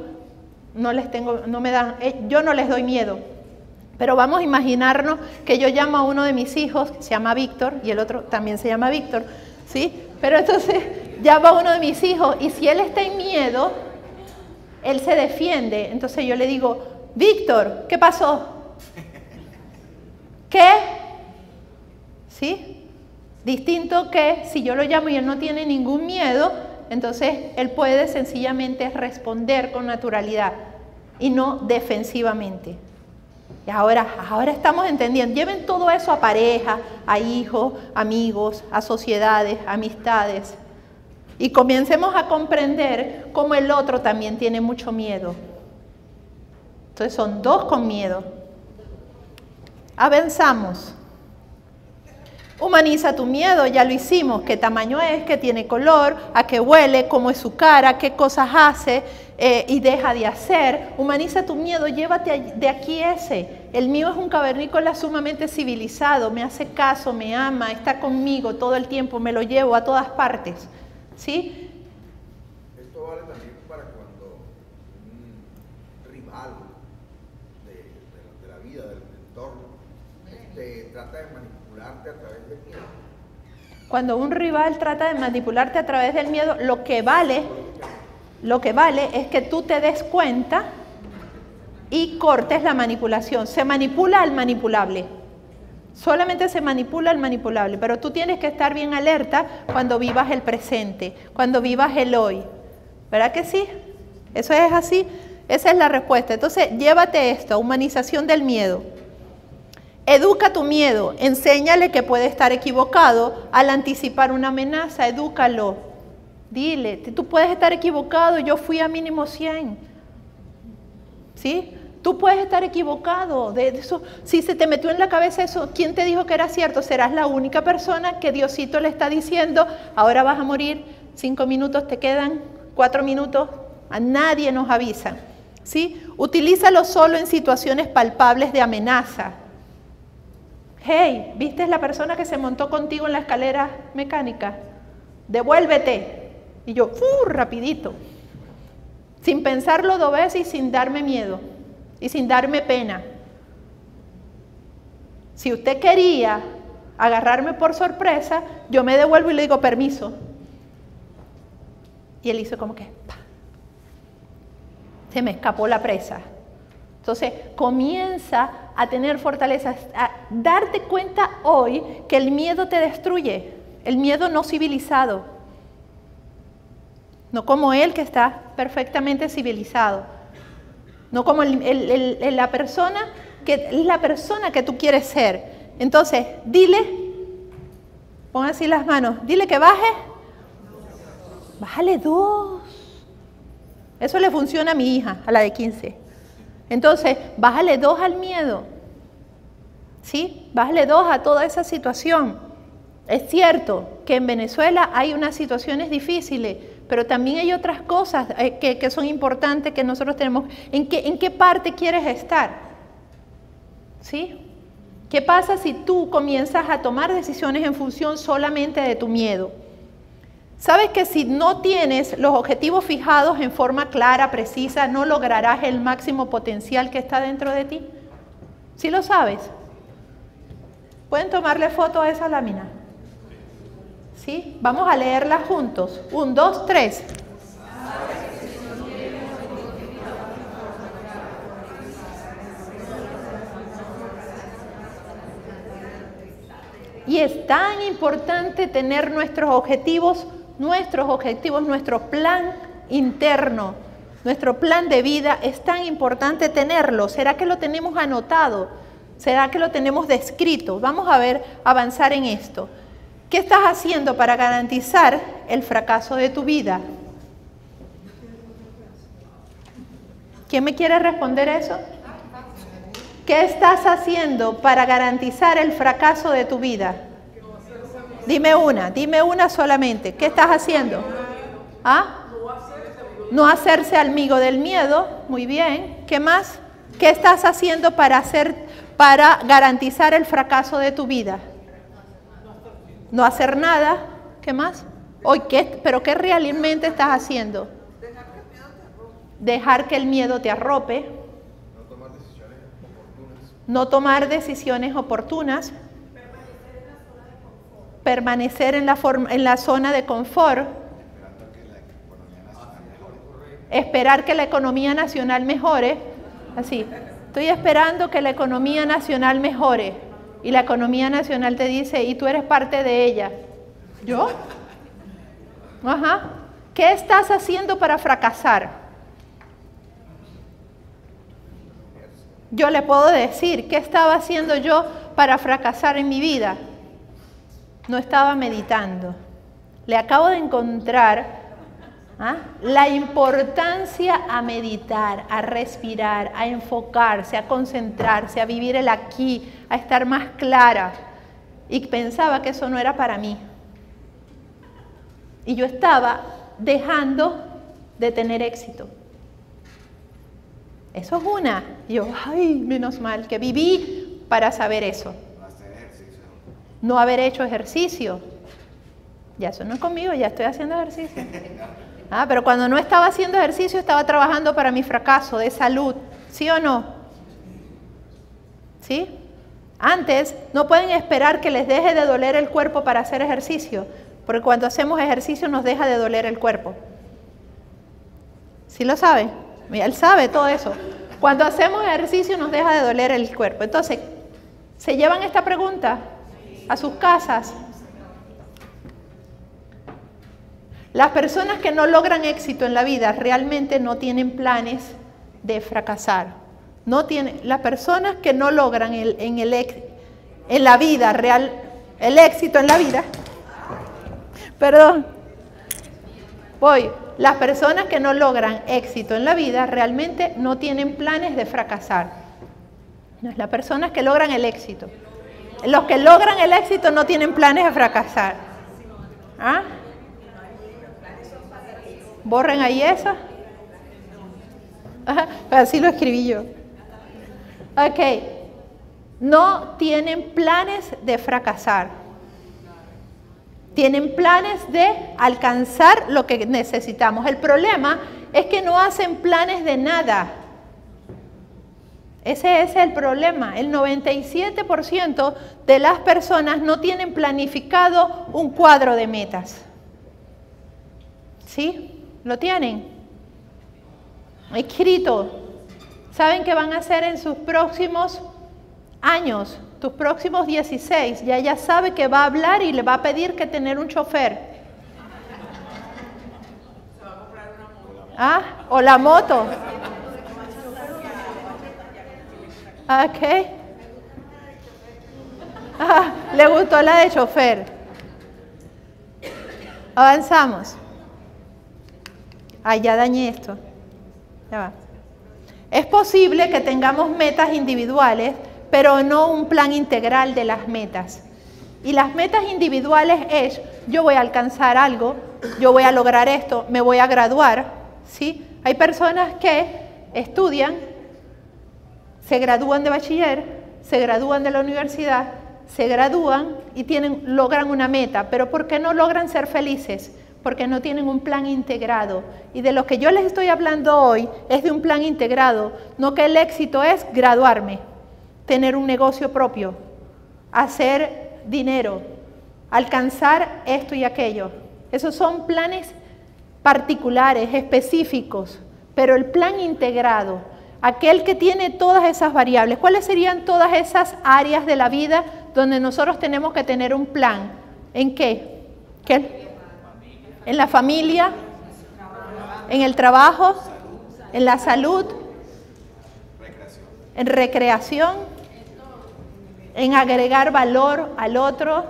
yo no les doy miedo. Pero vamos a imaginarnos que yo llamo a uno de mis hijos, que se llama Víctor, y el otro también se llama Víctor, ¿sí? Pero entonces llamo a uno de mis hijos y si él está en miedo, él se defiende. Entonces yo le digo, Víctor, ¿qué pasó? ¿Qué? ¿Sí? Distinto que si yo lo llamo y él no tiene ningún miedo, entonces él puede sencillamente responder con naturalidad y no defensivamente. Y ahora estamos entendiendo. Lleven todo eso a pareja, a hijos, amigos, a sociedades, amistades. Y comencemos a comprender cómo el otro también tiene mucho miedo. Entonces son dos con miedo. Avanzamos. Humaniza tu miedo, ya lo hicimos. ¿Qué tamaño es? ¿Qué tiene color? ¿A qué huele? ¿Cómo es su cara? ¿Qué cosas hace? Y deja de hacer. Humaniza tu miedo, llévate de aquí ese. El mío es un cavernícola sumamente civilizado, me hace caso, me ama, está conmigo todo el tiempo, me lo llevo a todas partes. ¿Sí? Esto vale también para cuando un rival de la vida, del entorno, trata de manipularte a través del miedo. Cuando un rival trata de manipularte a través del miedo, lo que vale es que tú te des cuenta y cortes la manipulación. Se manipula al manipulable. Solamente se manipula al manipulable. Pero tú tienes que estar bien alerta cuando vivas el presente, cuando vivas el hoy. ¿Verdad que sí? Eso es así. Esa es la respuesta. Entonces, llévate esto, humanización del miedo. Educa tu miedo. Enséñale que puede estar equivocado al anticipar una amenaza. Edúcalo. Dile, tú puedes estar equivocado, yo fui a mínimo 100. ¿Sí? Tú puedes estar equivocado de eso. Si se te metió en la cabeza eso, ¿quién te dijo que era cierto? Serás la única persona que Diosito le está diciendo, ahora vas a morir, 5 minutos te quedan, 4 minutos, a nadie nos avisa. ¿Sí? Utilízalo solo en situaciones palpables de amenaza. Hey, ¿viste la persona que se montó contigo en la escalera mecánica? Devuélvete. Y yo, rapidito. Sin pensarlo 2 veces y sin darme miedo. Y sin darme pena. Si usted quería agarrarme por sorpresa, yo me devuelvo y le digo permiso. Y él hizo como que, ¡pah! Se me escapó la presa. Entonces comienza a tener fortaleza, a darte cuenta hoy que el miedo te destruye. El miedo no civilizado. No como él que está perfectamente civilizado. No como la persona que tú quieres ser. Entonces, dile, pon así las manos, dile que baje. Bájale 2. Eso le funciona a mi hija, a la de 15. Entonces, bájale 2 al miedo. ¿Sí? Bájale 2 a toda esa situación. Es cierto que en Venezuela hay unas situaciones difíciles, pero también hay otras cosas que son importantes que nosotros tenemos. ¿En qué parte quieres estar? ¿Sí? ¿Qué pasa si tú comienzas a tomar decisiones en función solamente de tu miedo? ¿Sabes que si no tienes los objetivos fijados en forma clara, precisa, no lograrás el máximo potencial que está dentro de ti? ¿Sí lo sabes? ¿Pueden tomarle foto a esa lámina? ¿Sí? Vamos a leerla juntos. 1, 2, 3. Y es tan importante tener nuestros objetivos, nuestro plan interno, nuestro plan de vida, es tan importante tenerlo. ¿Será que lo tenemos anotado? ¿Será que lo tenemos descrito? Vamos a ver, avanzar en esto. ¿Qué estás haciendo para garantizar el fracaso de tu vida? ¿Quién me quiere responder eso? ¿Qué estás haciendo para garantizar el fracaso de tu vida? Dime una solamente. ¿Qué estás haciendo? ¿Ah? No hacerse amigo del miedo. Muy bien. ¿Qué más? ¿Qué estás haciendo para garantizar el fracaso de tu vida? No hacer nada. ¿Qué más? ¿Pero qué realmente estás haciendo? Dejar que el miedo te arrope. No tomar decisiones oportunas. Permanecer en la zona de confort. Esperar que la economía nacional mejore. Así, estoy esperando que la economía nacional mejore. Y la economía nacional te dice, y tú eres parte de ella. ¿Yo? Ajá. ¿Qué estás haciendo para fracasar? Yo le puedo decir, ¿qué estaba haciendo yo para fracasar en mi vida? No estaba meditando. Le acabo de encontrar la importancia a meditar, a respirar, a enfocarse, a concentrarse, a vivir el aquí, a estar más clara. Y pensaba que eso no era para mí. Y yo estaba dejando de tener éxito. Eso es una. Y yo, ay, menos mal que viví para saber eso. No haber hecho ejercicio. Ya eso no es conmigo, ya estoy haciendo ejercicio. Pero cuando no estaba haciendo ejercicio, estaba trabajando para mi fracaso de salud. ¿Sí o no? ¿Sí? Antes, no pueden esperar que les deje de doler el cuerpo para hacer ejercicio, porque cuando hacemos ejercicio nos deja de doler el cuerpo. ¿Sí lo sabe? Él sabe todo eso. Cuando hacemos ejercicio nos deja de doler el cuerpo. Entonces, ¿se llevan esta pregunta a sus casas? Las personas que no logran éxito en la vida realmente no tienen planes de fracasar. Las personas que no logran en la vida real, el éxito en la vida, las personas que no logran éxito en la vida realmente no tienen planes de fracasar. Las personas que logran el éxito. Los que logran el éxito no tienen planes de fracasar. ¿Ah? Borren ahí eso. Así lo escribí yo. Ok. No tienen planes de fracasar. Tienen planes de alcanzar lo que necesitamos. El problema es que no hacen planes de nada. Ese es el problema. El 97% de las personas no tienen planificado un cuadro de metas. ¿Sí? ¿Lo tienen? Escrito. ¿Saben qué van a hacer en sus próximos años? Tus próximos 16. Ya ella sabe que va a hablar y le va a pedir que tener un chofer. O la moto. Ok. Le gustó la de chofer. Avanzamos. Ya dañé esto. Ya va. Es posible que tengamos metas individuales, pero no un plan integral de las metas. Y las metas individuales es, yo voy a alcanzar algo, yo voy a lograr esto, me voy a graduar, ¿sí? Hay personas que estudian, se gradúan de bachiller, se gradúan de la universidad, se gradúan y logran una meta, pero ¿por qué no logran ser felices? Porque no tienen un plan integrado. Y de lo que yo les estoy hablando hoy es de un plan integrado, no que el éxito es graduarme, tener un negocio propio, hacer dinero, alcanzar esto y aquello. Esos son planes particulares, específicos, pero el plan integrado, aquel que tiene todas esas variables. ¿Cuáles serían todas esas áreas de la vida donde nosotros tenemos que tener un plan? ¿En qué? En la familia, en el trabajo, en la salud, en recreación, en agregar valor al otro.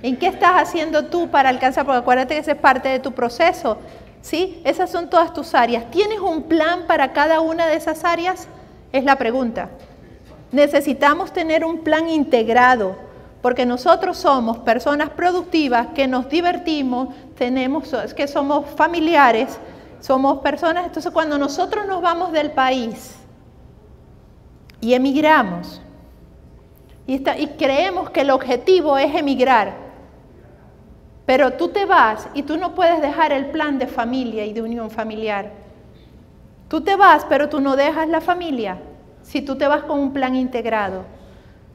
¿En qué estás haciendo tú para alcanzar? Porque acuérdate que esa es parte de tu proceso, ¿sí? Esas son todas tus áreas. ¿Tienes un plan para cada una de esas áreas? Es la pregunta. Necesitamos tener un plan integrado Porque nosotros somos personas productivas que nos divertimos, que somos familiares, somos personas. Entonces, cuando nosotros nos vamos del país y emigramos, y creemos que el objetivo es emigrar, pero tú te vas y tú no puedes dejar el plan de familia y de unión familiar. Tú te vas, pero tú no dejas la familia si tú te vas con un plan integrado.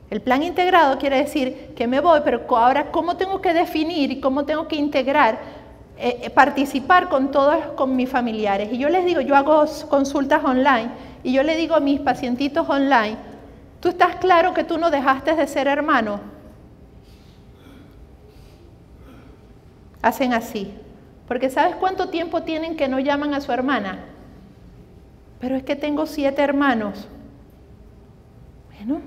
El plan integrado quiere decir que me voy, pero ahora ¿cómo tengo que definir y cómo tengo que integrar, participar con mis familiares? Y yo les digo, yo hago consultas online y yo le digo a mis pacientitos online, ¿tú estás claro que tú no dejaste de ser hermano? Hacen así, porque ¿sabes cuánto tiempo tienen que no llaman a su hermana? Pero es que tengo 7 hermanos. Bueno,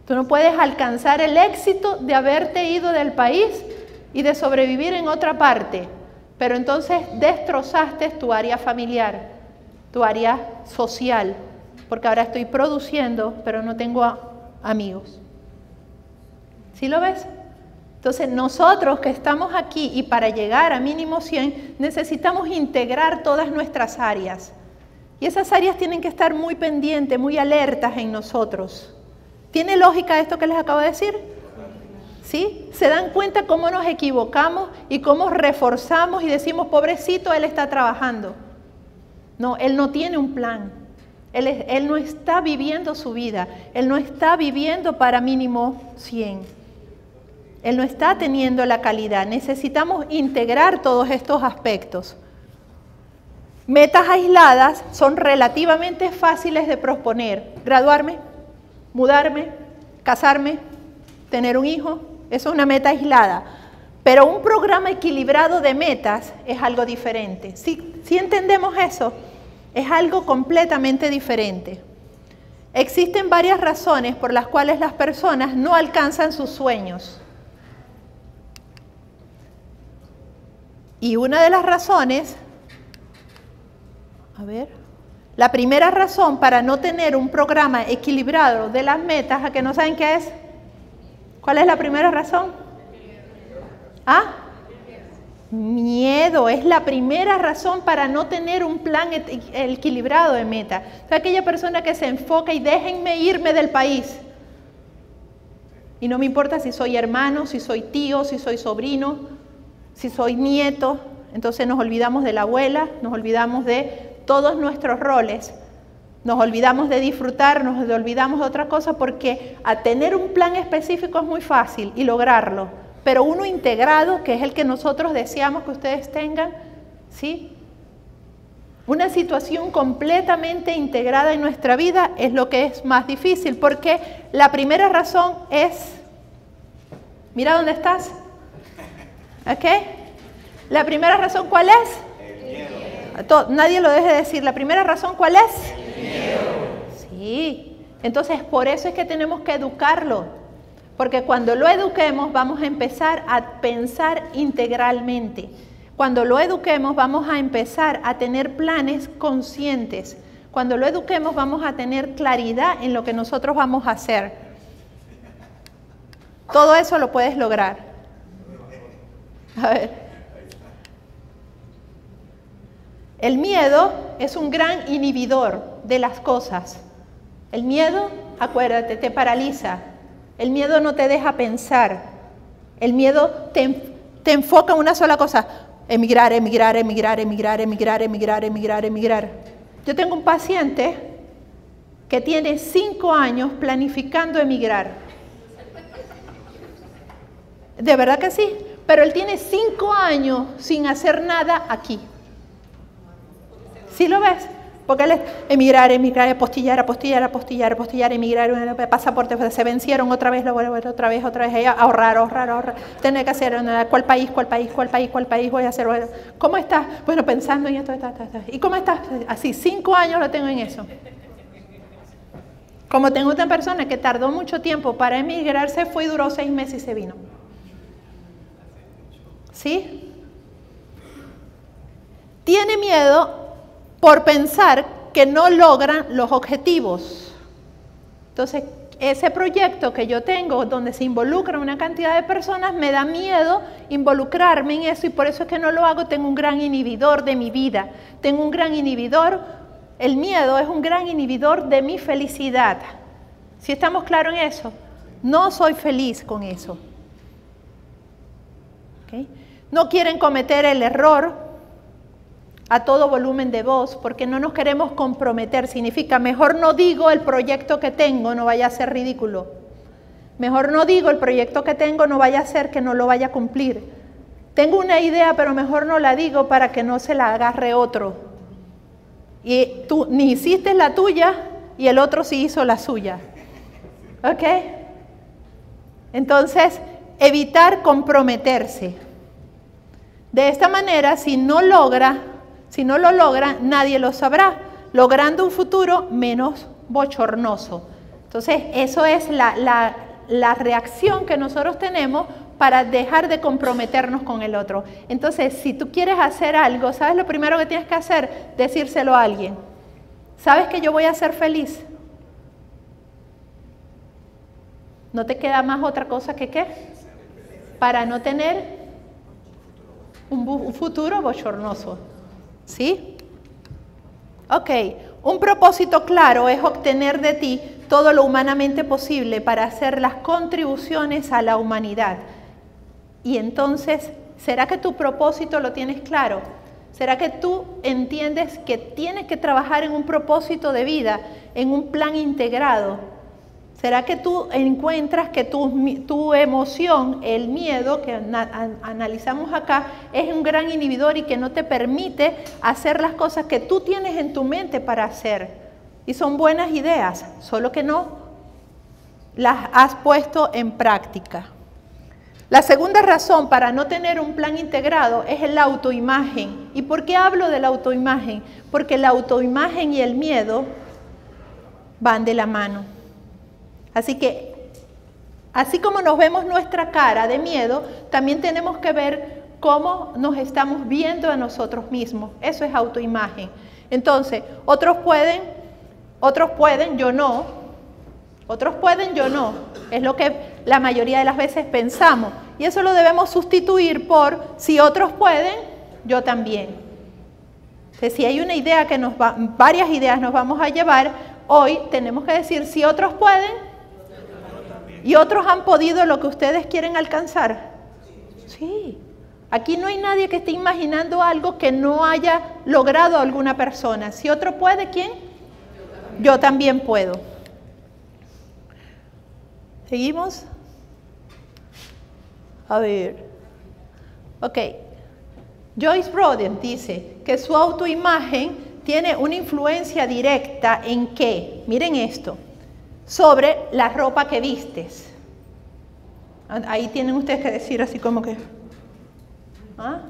tú no puedes alcanzar el éxito de haberte ido del país y de sobrevivir en otra parte, pero entonces destrozaste tu área familiar, tu área social, porque ahora estoy produciendo, pero no tengo amigos. ¿Sí lo ves? Entonces nosotros que estamos aquí y para llegar a mínimo 100 necesitamos integrar todas nuestras áreas. Y esas áreas tienen que estar muy pendientes, muy alertas en nosotros. ¿Tiene lógica esto que les acabo de decir? ¿Sí? ¿Se dan cuenta cómo nos equivocamos y cómo reforzamos y decimos, pobrecito, él está trabajando? No, él no tiene un plan. Él no está viviendo su vida. Él no está viviendo para mínimo 100. Él no está teniendo la calidad. Necesitamos integrar todos estos aspectos. Metas aisladas son relativamente fáciles de proponer. Graduarme, mudarme, casarme, tener un hijo, eso es una meta aislada. Pero un programa equilibrado de metas es algo diferente. Si entendemos eso, es algo completamente diferente. Existen varias razones por las cuales las personas no alcanzan sus sueños. Y una de las razones, la primera razón para no tener un programa equilibrado de las metas, ¿a que no saben qué es? ¿Cuál es la primera razón? ¿Ah? Miedo es la primera razón para no tener un plan equilibrado de metas. O sea, aquella persona que se enfoca y déjenme irme del país. Y no me importa si soy hermano, si soy tío, si soy sobrino, si soy nieto. Entonces nos olvidamos de la abuela, nos olvidamos de todos nuestros roles, nos olvidamos de disfrutar, nos olvidamos de otra cosa, porque a tener un plan específico es muy fácil y lograrlo, pero uno integrado, que es el que nosotros deseamos que ustedes tengan, ¿sí? Una situación completamente integrada en nuestra vida es lo que es más difícil, porque la primera razón es, mira dónde estás, ¿ok? La primera razón, ¿cuál es? Nadie lo deje de decir. ¿La primera razón cuál es? El miedo. Sí. Entonces, por eso es que tenemos que educarlo. Porque cuando lo eduquemos, vamos a empezar a pensar integralmente. Cuando lo eduquemos, vamos a empezar a tener planes conscientes. Cuando lo eduquemos, vamos a tener claridad en lo que nosotros vamos a hacer. Todo eso lo puedes lograr. A ver. El miedo es un gran inhibidor de las cosas. El miedo, acuérdate, te paraliza. El miedo no te deja pensar. El miedo te enfoca en una sola cosa. Emigrar, emigrar, emigrar, emigrar, emigrar, emigrar, emigrar, emigrar. Yo tengo un paciente que tiene 5 años planificando emigrar. De verdad que sí. Pero él tiene 5 años sin hacer nada aquí. ¿Sí lo ves? Porque él es emigrar, emigrar, apostillar, apostillar, apostillar, apostillar, emigrar, pasaporte, se vencieron otra vez, otra vez, ahorrar, ahorrar, ahorrar, tener que hacer, ¿cuál país voy a hacer? ¿Cómo estás? Bueno, pensando en esto, ¿y cómo estás? Así, 5 años lo tengo en eso. Como tengo una persona que tardó mucho tiempo para emigrar, se fue y duró 6 meses y se vino. ¿Sí? Tiene miedo por pensar que no logran los objetivos. Entonces, ese proyecto que yo tengo, donde se involucra una cantidad de personas, me da miedo involucrarme en eso y por eso es que no lo hago. Tengo un gran inhibidor de mi vida. Tengo un gran inhibidor. El miedo es un gran inhibidor de mi felicidad. ¿Sí estamos claros en eso? No soy feliz con eso. ¿Okay? No quieren cometer el error a todo volumen de voz, porque no nos queremos comprometer. Significa, mejor no digo el proyecto que tengo, no vaya a ser ridículo. Mejor no digo el proyecto que tengo, no vaya a ser que no lo vaya a cumplir. Tengo una idea, pero mejor no la digo para que no se la agarre otro. Y tú ni hiciste la tuya y el otro sí hizo la suya. ¿Ok? Entonces, evitar comprometerse. De esta manera, si no lo logra, nadie lo sabrá, logrando un futuro menos bochornoso. Entonces, eso es la reacción que nosotros tenemos para dejar de comprometernos con el otro. Entonces, si tú quieres hacer algo, ¿sabes lo primero que tienes que hacer? Decírselo a alguien. ¿Sabes que yo voy a ser feliz? ¿No te queda más otra cosa que qué? Para no tener un futuro bochornoso. ¿Sí? Ok, un propósito claro es obtener de ti todo lo humanamente posible para hacer las contribuciones a la humanidad. Y entonces, ¿será que tu propósito lo tienes claro? ¿Será que tú entiendes que tienes que trabajar en un propósito de vida, en un plan integrado? ¿Será que tú encuentras que tu emoción, el miedo que analizamos acá, es un gran inhibidor y que no te permite hacer las cosas que tú tienes en tu mente para hacer? Y son buenas ideas, solo que no las has puesto en práctica. La segunda razón para no tener un plan integrado es la autoimagen. ¿Y por qué hablo de la autoimagen? Porque la autoimagen y el miedo van de la mano. Así que, así como nos vemos nuestra cara de miedo, también tenemos que ver cómo nos estamos viendo a nosotros mismos. Eso es autoimagen. Entonces, otros pueden, yo no. Otros pueden, yo no. Es lo que la mayoría de las veces pensamos. Y eso lo debemos sustituir por, si otros pueden, yo también. Entonces, si hay una idea que varias ideas nos vamos a llevar, hoy tenemos que decir, si otros pueden, ¿y otros han podido lo que ustedes quieren alcanzar? Sí. Aquí no hay nadie que esté imaginando algo que no haya logrado alguna persona. Si otro puede, ¿quién? Yo también puedo. ¿Seguimos? A ver. Ok. Joyce Broden dice que su autoimagen tiene una influencia directa en qué. Miren esto. Sobre la ropa que vistes. Ahí tienen ustedes que decir así como que, ¿ah?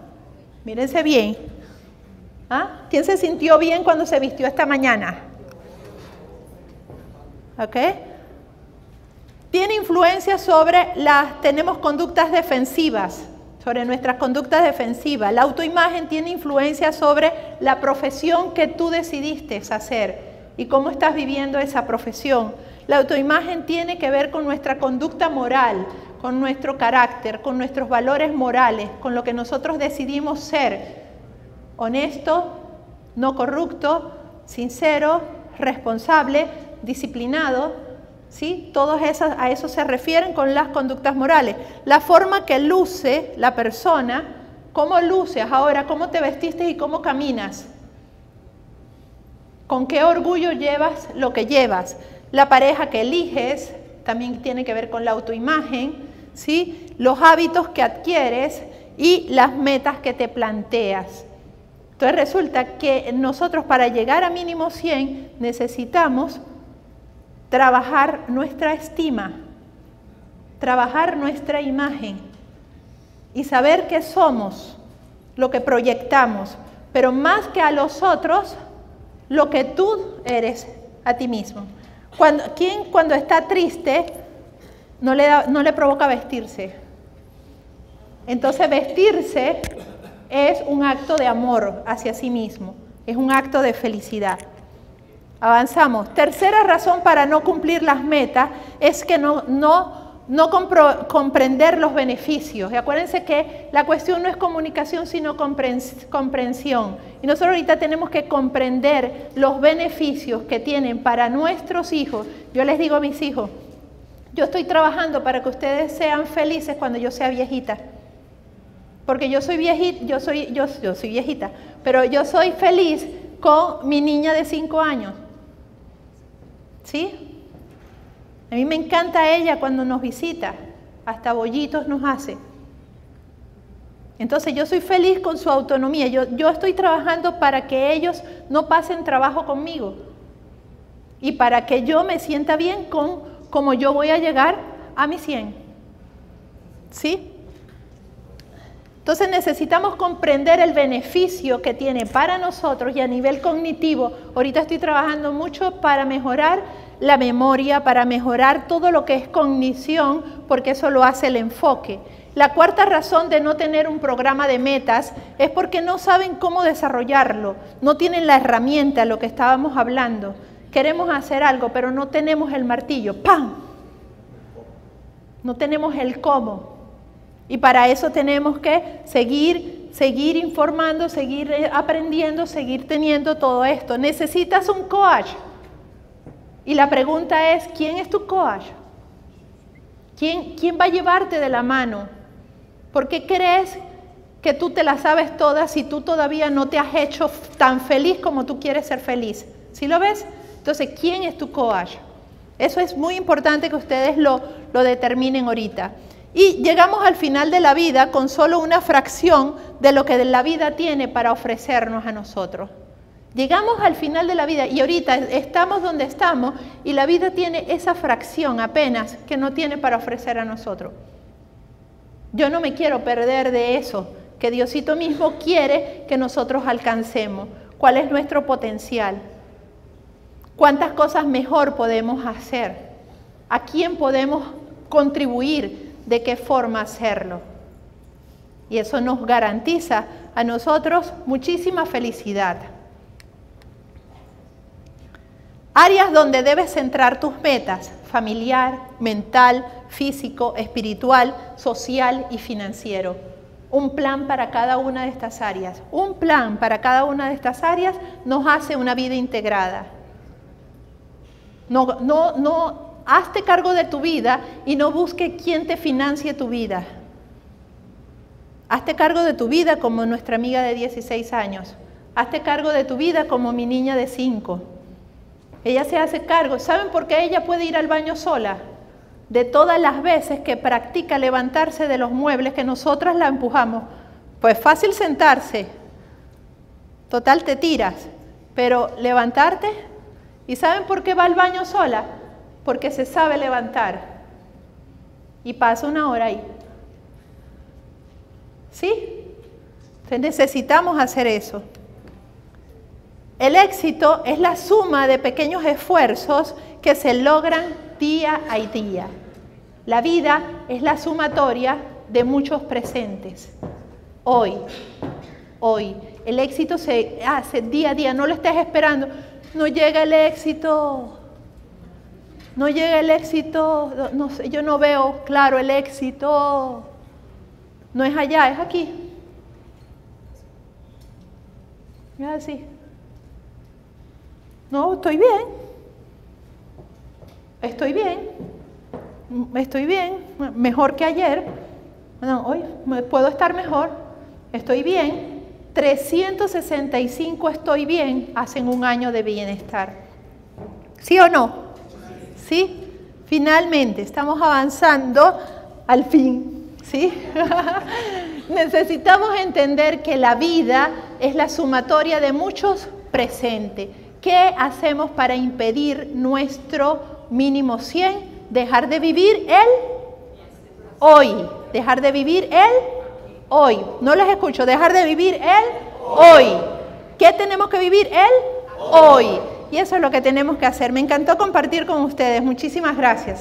Mírense bien. ¿Ah? ¿Quién se sintió bien cuando se vistió esta mañana? ¿Ok? Tiene influencia sobre tenemos conductas defensivas, sobre nuestras conductas defensivas. La autoimagen tiene influencia sobre la profesión que tú decidiste hacer y cómo estás viviendo esa profesión. La autoimagen tiene que ver con nuestra conducta moral, con nuestro carácter, con nuestros valores morales, con lo que nosotros decidimos ser. Honesto, no corrupto, sincero, responsable, disciplinado, ¿sí? Todos a eso se refieren con las conductas morales. La forma que luce la persona, cómo luces ahora, cómo te vestiste y cómo caminas. Con qué orgullo llevas lo que llevas. La pareja que eliges también tiene que ver con la autoimagen, ¿sí? Los hábitos que adquieres y las metas que te planteas. Entonces resulta que nosotros para llegar a mínimo 100 necesitamos trabajar nuestra estima, trabajar nuestra imagen y saber que somos lo que proyectamos, pero más que a los otros, lo que tú eres a ti mismo. ¿Quién cuando está triste no le provoca vestirse? Entonces vestirse es un acto de amor hacia sí mismo, es un acto de felicidad. Avanzamos. Tercera razón para no cumplir las metas es que no comprender los beneficios. Y acuérdense que la cuestión no es comunicación, sino comprensión. Y nosotros ahorita tenemos que comprender los beneficios que tienen para nuestros hijos. Yo les digo a mis hijos, yo estoy trabajando para que ustedes sean felices cuando yo sea viejita. Porque yo soy viejita, yo soy viejita, pero yo soy feliz con mi niña de 5 años. ¿Sí? A mí me encanta ella cuando nos visita, hasta bollitos nos hace. Entonces yo soy feliz con su autonomía, yo estoy trabajando para que ellos no pasen trabajo conmigo y para que yo me sienta bien con cómo yo voy a llegar a mi 100. ¿Sí? Entonces necesitamos comprender el beneficio que tiene para nosotros y a nivel cognitivo. Ahorita estoy trabajando mucho para mejorar la memoria, para mejorar todo lo que es cognición, porque eso lo hace el enfoque. La cuarta razón de no tener un programa de metas es porque no saben cómo desarrollarlo, no tienen la herramienta, lo que estábamos hablando. Queremos hacer algo, pero no tenemos el martillo. ¡Pam! No tenemos el cómo. Y para eso tenemos que seguir informando, seguir aprendiendo, seguir teniendo todo esto. Necesitas un coach. Y la pregunta es, ¿quién es tu coach? ¿Quién va a llevarte de la mano? ¿Por qué crees que tú te las sabes todas si tú todavía no te has hecho tan feliz como tú quieres ser feliz? ¿Sí lo ves? Entonces, ¿quién es tu coach? Eso es muy importante que ustedes lo determinen ahorita. Y llegamos al final de la vida con solo una fracción de lo que la vida tiene para ofrecernos a nosotros. Llegamos al final de la vida y ahorita estamos donde estamos y la vida tiene esa fracción apenas que no tiene para ofrecer a nosotros. Yo no me quiero perder de eso, que Diosito mismo quiere que nosotros alcancemos. ¿Cuál es nuestro potencial? ¿Cuántas cosas mejor podemos hacer? ¿A quién podemos contribuir? ¿De qué forma hacerlo? Y eso nos garantiza a nosotros muchísima felicidad. Áreas donde debes centrar tus metas: familiar, mental, físico, espiritual, social y financiero. Un plan para cada una de estas áreas. Un plan para cada una de estas áreas nos hace una vida integrada. No, hazte cargo de tu vida y no busque quién te financie tu vida. Hazte cargo de tu vida como nuestra amiga de 16 años. Hazte cargo de tu vida como mi niña de 5. Ella se hace cargo. ¿Saben por qué ella puede ir al baño sola? De todas las veces que practica levantarse de los muebles que nosotras la empujamos. Pues fácil sentarse. Total te tiras. Pero levantarte. ¿Y saben por qué va al baño sola? Porque se sabe levantar. Y pasa una hora ahí. ¿Sí? Entonces necesitamos hacer eso. El éxito es la suma de pequeños esfuerzos que se logran día a día. La vida es la sumatoria de muchos presentes. Hoy. El éxito se hace día a día. No lo estés esperando. No llega el éxito. No llega el éxito. No sé, yo no veo claro el éxito. No es allá, es aquí. Es así. No, estoy bien. Estoy bien. Mejor que ayer. Bueno, hoy puedo estar mejor. Estoy bien. 365 estoy bien hacen un año de bienestar. ¿Sí o no? ¿Sí? Finalmente, estamos avanzando al fin. ¿Sí? Necesitamos entender que la vida es la sumatoria de muchos presentes. ¿Qué hacemos para impedir nuestro mínimo 100? Dejar de vivir el hoy. Dejar de vivir el hoy. No les escucho. Dejar de vivir el hoy. ¿Qué tenemos que vivir el hoy? Y eso es lo que tenemos que hacer. Me encantó compartir con ustedes. Muchísimas gracias.